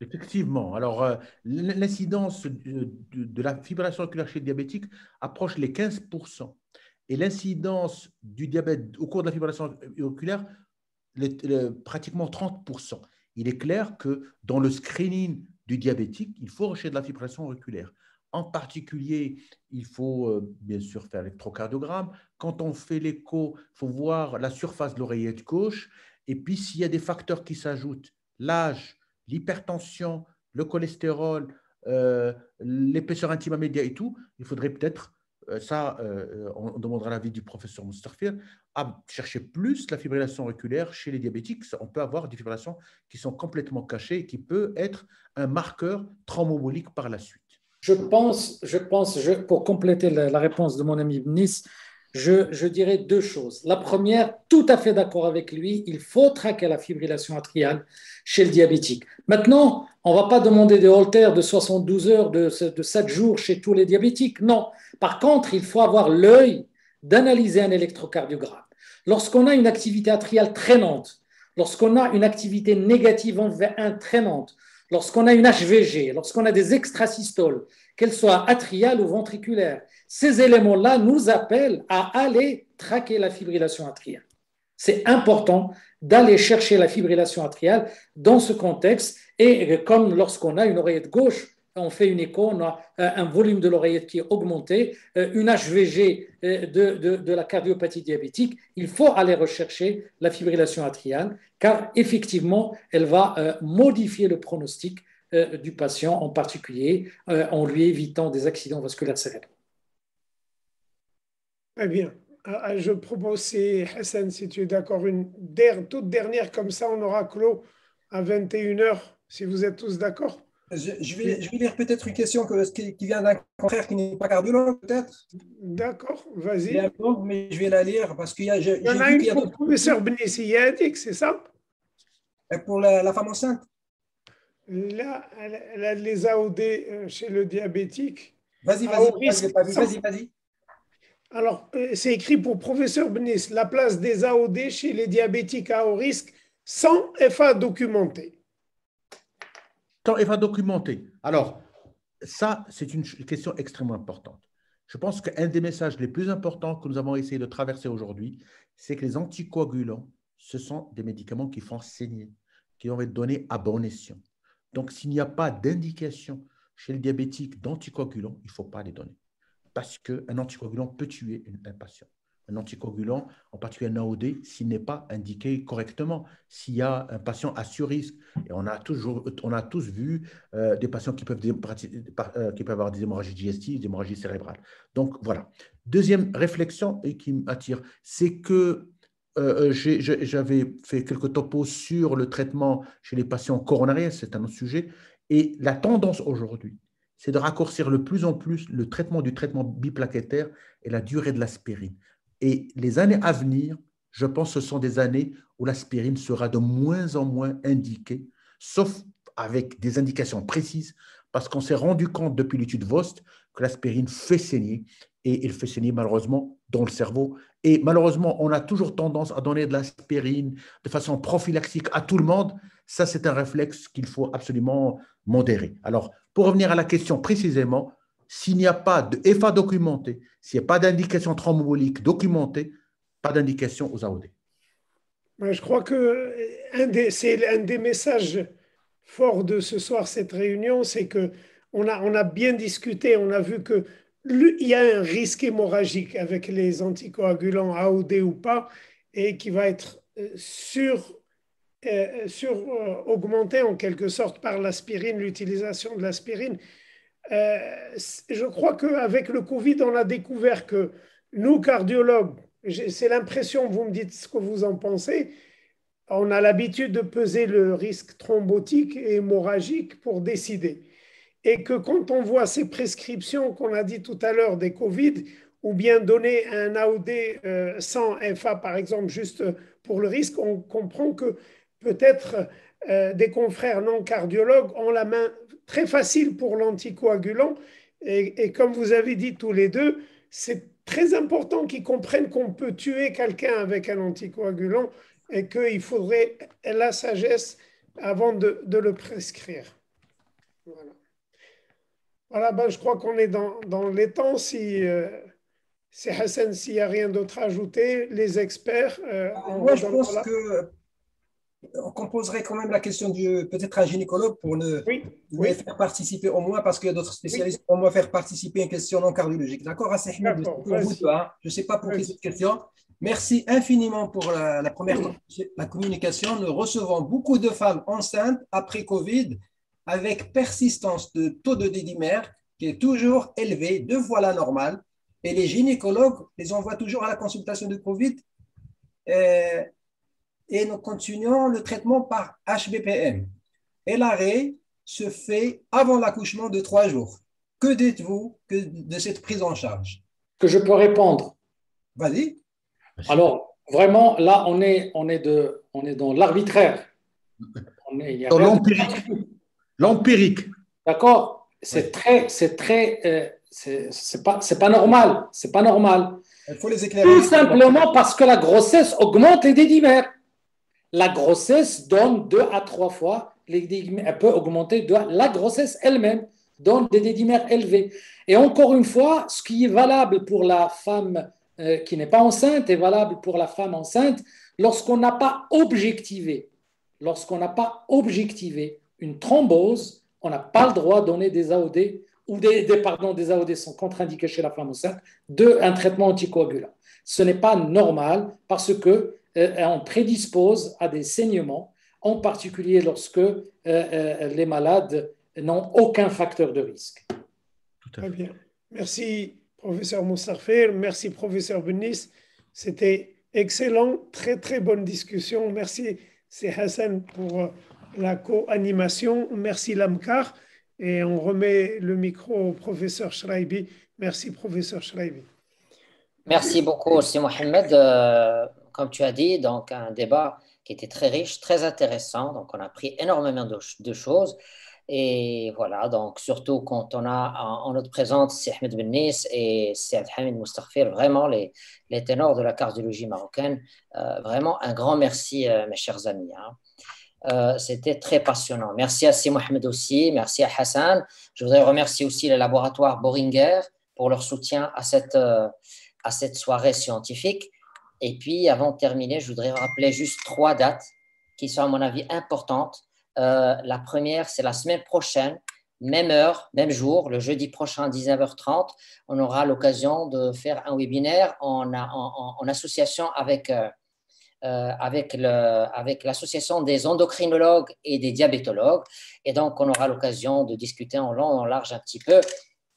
Effectivement. Alors, l'incidence de la fibrillation auriculaire chez le diabétique approche les 15%. Et l'incidence du diabète au cours de la fibrillation auriculaire, pratiquement 30%. Il est clair que dans le screening du diabétique, il faut rechercher de la fibrillation auriculaire. En particulier, il faut bien sûr faire l'électrocardiogramme. Quand on fait l'écho, il faut voir la surface de l'oreillette gauche. Et puis, s'il y a des facteurs qui s'ajoutent, l'âge, l'hypertension, le cholestérol, l'épaisseur intime média et tout, il faudrait peut-être, on demandera l'avis du professeur Moustarfir, à chercher plus la fibrillation auriculaire chez les diabétiques. On peut avoir des fibrillations qui sont complètement cachées et qui peut être un marqueur thrombolique par la suite. Pour compléter la réponse de mon ami Nice, je dirais deux choses. La première, tout à fait d'accord avec lui, il faut traquer la fibrillation atriale chez le diabétique. Maintenant, on ne va pas demander des haltères de 72 heures, de 7 jours chez tous les diabétiques. Non. Par contre, il faut avoir l'œil d'analyser un électrocardiogramme. Lorsqu'on a une activité atriale traînante, lorsqu'on a une activité négative en V1 traînante, lorsqu'on a une HVG, lorsqu'on a des extrasystoles, qu'elles soient atriales ou ventriculaires, ces éléments-là nous appellent à aller traquer la fibrillation atriale. C'est important d'aller chercher la fibrillation atriale dans ce contexte. Et comme lorsqu'on a une oreillette gauche, on fait une écho, on a un volume de l'oreillette qui est augmenté, une HVG de la cardiopathie diabétique, il faut aller rechercher la fibrillation atriale car effectivement, elle va modifier le pronostic du patient, en particulier en lui évitant des accidents vasculaires cérébraux. Très bien. Je propose, Hassan, si tu es d'accord, une toute dernière, comme ça on aura clos à 21h, si vous êtes tous d'accord. Je vais lire peut-être une question qui vient d'un confrère qui n'est pas cardiologue, peut-être. D'accord, vas-y. Mais je vais la lire parce qu'il y a. Il y en a une pour le professeur Benissi, c'est ça? Et pour la femme enceinte? Là, elle a les AOD chez le diabétique. Vas-y. Alors, c'est écrit pour professeur Benis, la place des AOD chez les diabétiques à haut risque sans FA documenté. Sans FA documenté. Alors, ça, c'est une question extrêmement importante. Je pense qu'un des messages les plus importants que nous avons essayé de traverser aujourd'hui, c'est que les anticoagulants, ce sont des médicaments qui font saigner, qui doivent être donnés à bon escient. Donc, s'il n'y a pas d'indication chez le diabétique d'anticoagulants, il ne faut pas les donner. Parce qu'un anticoagulant peut tuer un patient. Un anticoagulant, en particulier un AOD, s'il n'est pas indiqué correctement, s'il y a un patient à surrisque, et on a tous vu des patients qui peuvent avoir des hémorragies digestives, des hémorragies cérébrales. Donc, voilà. Deuxième réflexion et qui m'attire, c'est que j'avais fait quelques topos sur le traitement chez les patients coronariens, c'est un autre sujet, et la tendance aujourd'hui, c'est de raccourcir de plus en plus le traitement du traitement biplaquettaire et la durée de l'aspirine. Et les années à venir, je pense que ce sont des années où l'aspirine sera de moins en moins indiquée, sauf avec des indications précises, parce qu'on s'est rendu compte depuis l'étude VOST que l'aspirine fait saigner, et il fait saigner malheureusement dans le cerveau. Et malheureusement, on a toujours tendance à donner de l'aspirine de façon prophylaxique à tout le monde. Ça, c'est un réflexe qu'il faut absolument modérer. Alors, pour revenir à la question précisément, s'il n'y a pas de FA documenté, s'il n'y a pas d'indication thrombolique documentée, pas d'indication aux AOD. Je crois que c'est un des messages forts de ce soir, cette réunion, c'est qu'on a bien discuté, on a vu qu'il y a un risque hémorragique avec les anticoagulants AOD ou pas, et qui va être augmenté en quelque sorte par l'aspirine, l'utilisation de l'aspirine. Je crois qu'avec le Covid, on a découvert que nous, cardiologues, c'est l'impression, vous me dites ce que vous en pensez, on a l'habitude de peser le risque thrombotique et hémorragique pour décider. Et que quand on voit ces prescriptions qu'on a dit tout à l'heure des Covid, ou bien donner un AOD sans FA, par exemple, juste pour le risque, on comprend que peut-être des confrères non cardiologues ont la main très facile pour l'anticoagulant. Et comme vous avez dit tous les deux, c'est très important qu'ils comprennent qu'on peut tuer quelqu'un avec un anticoagulant et qu'il faudrait la sagesse avant de le prescrire. Voilà, je crois qu'on est dans les temps. C'est Hassan, s'il n'y a rien d'autre à ajouter, les experts. Moi, je pense que On composerait quand même la question peut-être à un gynécologue pour le Oui, faire participer au moins, parce qu'il y a d'autres spécialistes, au moins faire participer une question non cardiologique. D'accord, Asseh Ahmed, d'accord, pour vous vas-y. deux, hein. Je ne sais pas pour qui cette question. Merci infiniment pour la première la communication. Nous recevons beaucoup de femmes enceintes après Covid avec persistance de taux de dédimère qui est toujours élevé, 2 fois la normale. Et les gynécologues les envoient toujours à la consultation de Covid. euh, et nous continuons le traitement par HBPM. Et l'arrêt se fait avant l'accouchement de 3 jours. Que dites-vous de cette prise en charge? Que je peux répondre. Vas-y. Alors, vraiment, là, on est dans l'arbitraire. Il y a Dans rien de- l'empirique. L'empirique. D'accord? C'est pas normal. C'est pas normal. Il faut les éclairer. Tout simplement parce que la grossesse augmente les dédimères. La grossesse donne 2 à 3 fois les dédimères. Elle peut augmenter. La grossesse elle-même donne des dédimères élevés. Et encore une fois, ce qui est valable pour la femme qui n'est pas enceinte est valable pour la femme enceinte lorsqu'on n'a pas objectivé. Lorsqu'on n'a pas objectivé une thrombose, on n'a pas le droit de donner des AOD ou des AOD sont contre-indiqués chez la femme enceinte, un traitement anticoagulant. Ce n'est pas normal parce que on prédispose à des saignements, en particulier lorsque les malades n'ont aucun facteur de risque. Très bien. Merci, professeur Moustarfir. Merci, professeur Benis. C'était excellent. Très, très bonne discussion. Merci, c'est Hassan pour la co-animation. Merci, Lamkar. Et on remet le micro au professeur Shraibi. Merci, professeur Shraibi. Merci beaucoup aussi, Mohamed. Comme tu as dit, donc un débat qui était très riche, très intéressant. Donc, on a appris énormément de choses. Et voilà, donc surtout quand on a en notre présence Si Ahmed Bennis et Si Hamid Moustarfir, vraiment les ténors de la cardiologie marocaine. Vraiment un grand merci, mes chers amis. C'était très passionnant. Merci à Si Mohamed aussi, merci à Hassan. Je voudrais remercier aussi le laboratoire Boehringer pour leur soutien à cette soirée scientifique. Et puis, avant de terminer, je voudrais rappeler juste 3 dates qui sont, à mon avis, importantes. La première, c'est la semaine prochaine, même heure, même jour, le jeudi prochain à 19h30. On aura l'occasion de faire un webinaire en association avec l'association des endocrinologues et des diabétologues. Et donc, on aura l'occasion de discuter en long et en large un petit peu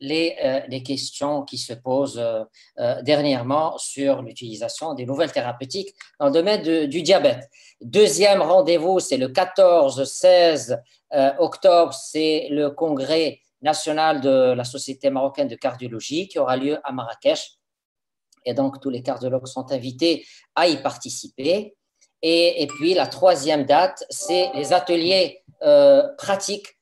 les questions qui se posent dernièrement sur l'utilisation des nouvelles thérapeutiques dans le domaine du diabète. Deuxième rendez-vous, c'est le 14-16 octobre, c'est le congrès national de la Société marocaine de cardiologie qui aura lieu à Marrakech. Et donc, tous les cardiologues sont invités à y participer. Et puis, la troisième date, c'est les ateliers pratiques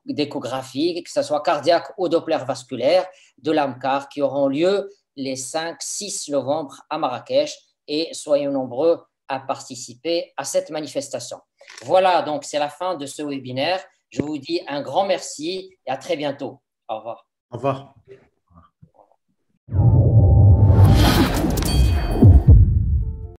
d'échographie, que ce soit cardiaque ou Doppler vasculaire, de l'AMCAR, qui auront lieu les 5-6 novembre à Marrakech. Et soyons nombreux à participer à cette manifestation. Voilà, donc c'est la fin de ce webinaire. Je vous dis un grand merci et à très bientôt. Au revoir. Au revoir.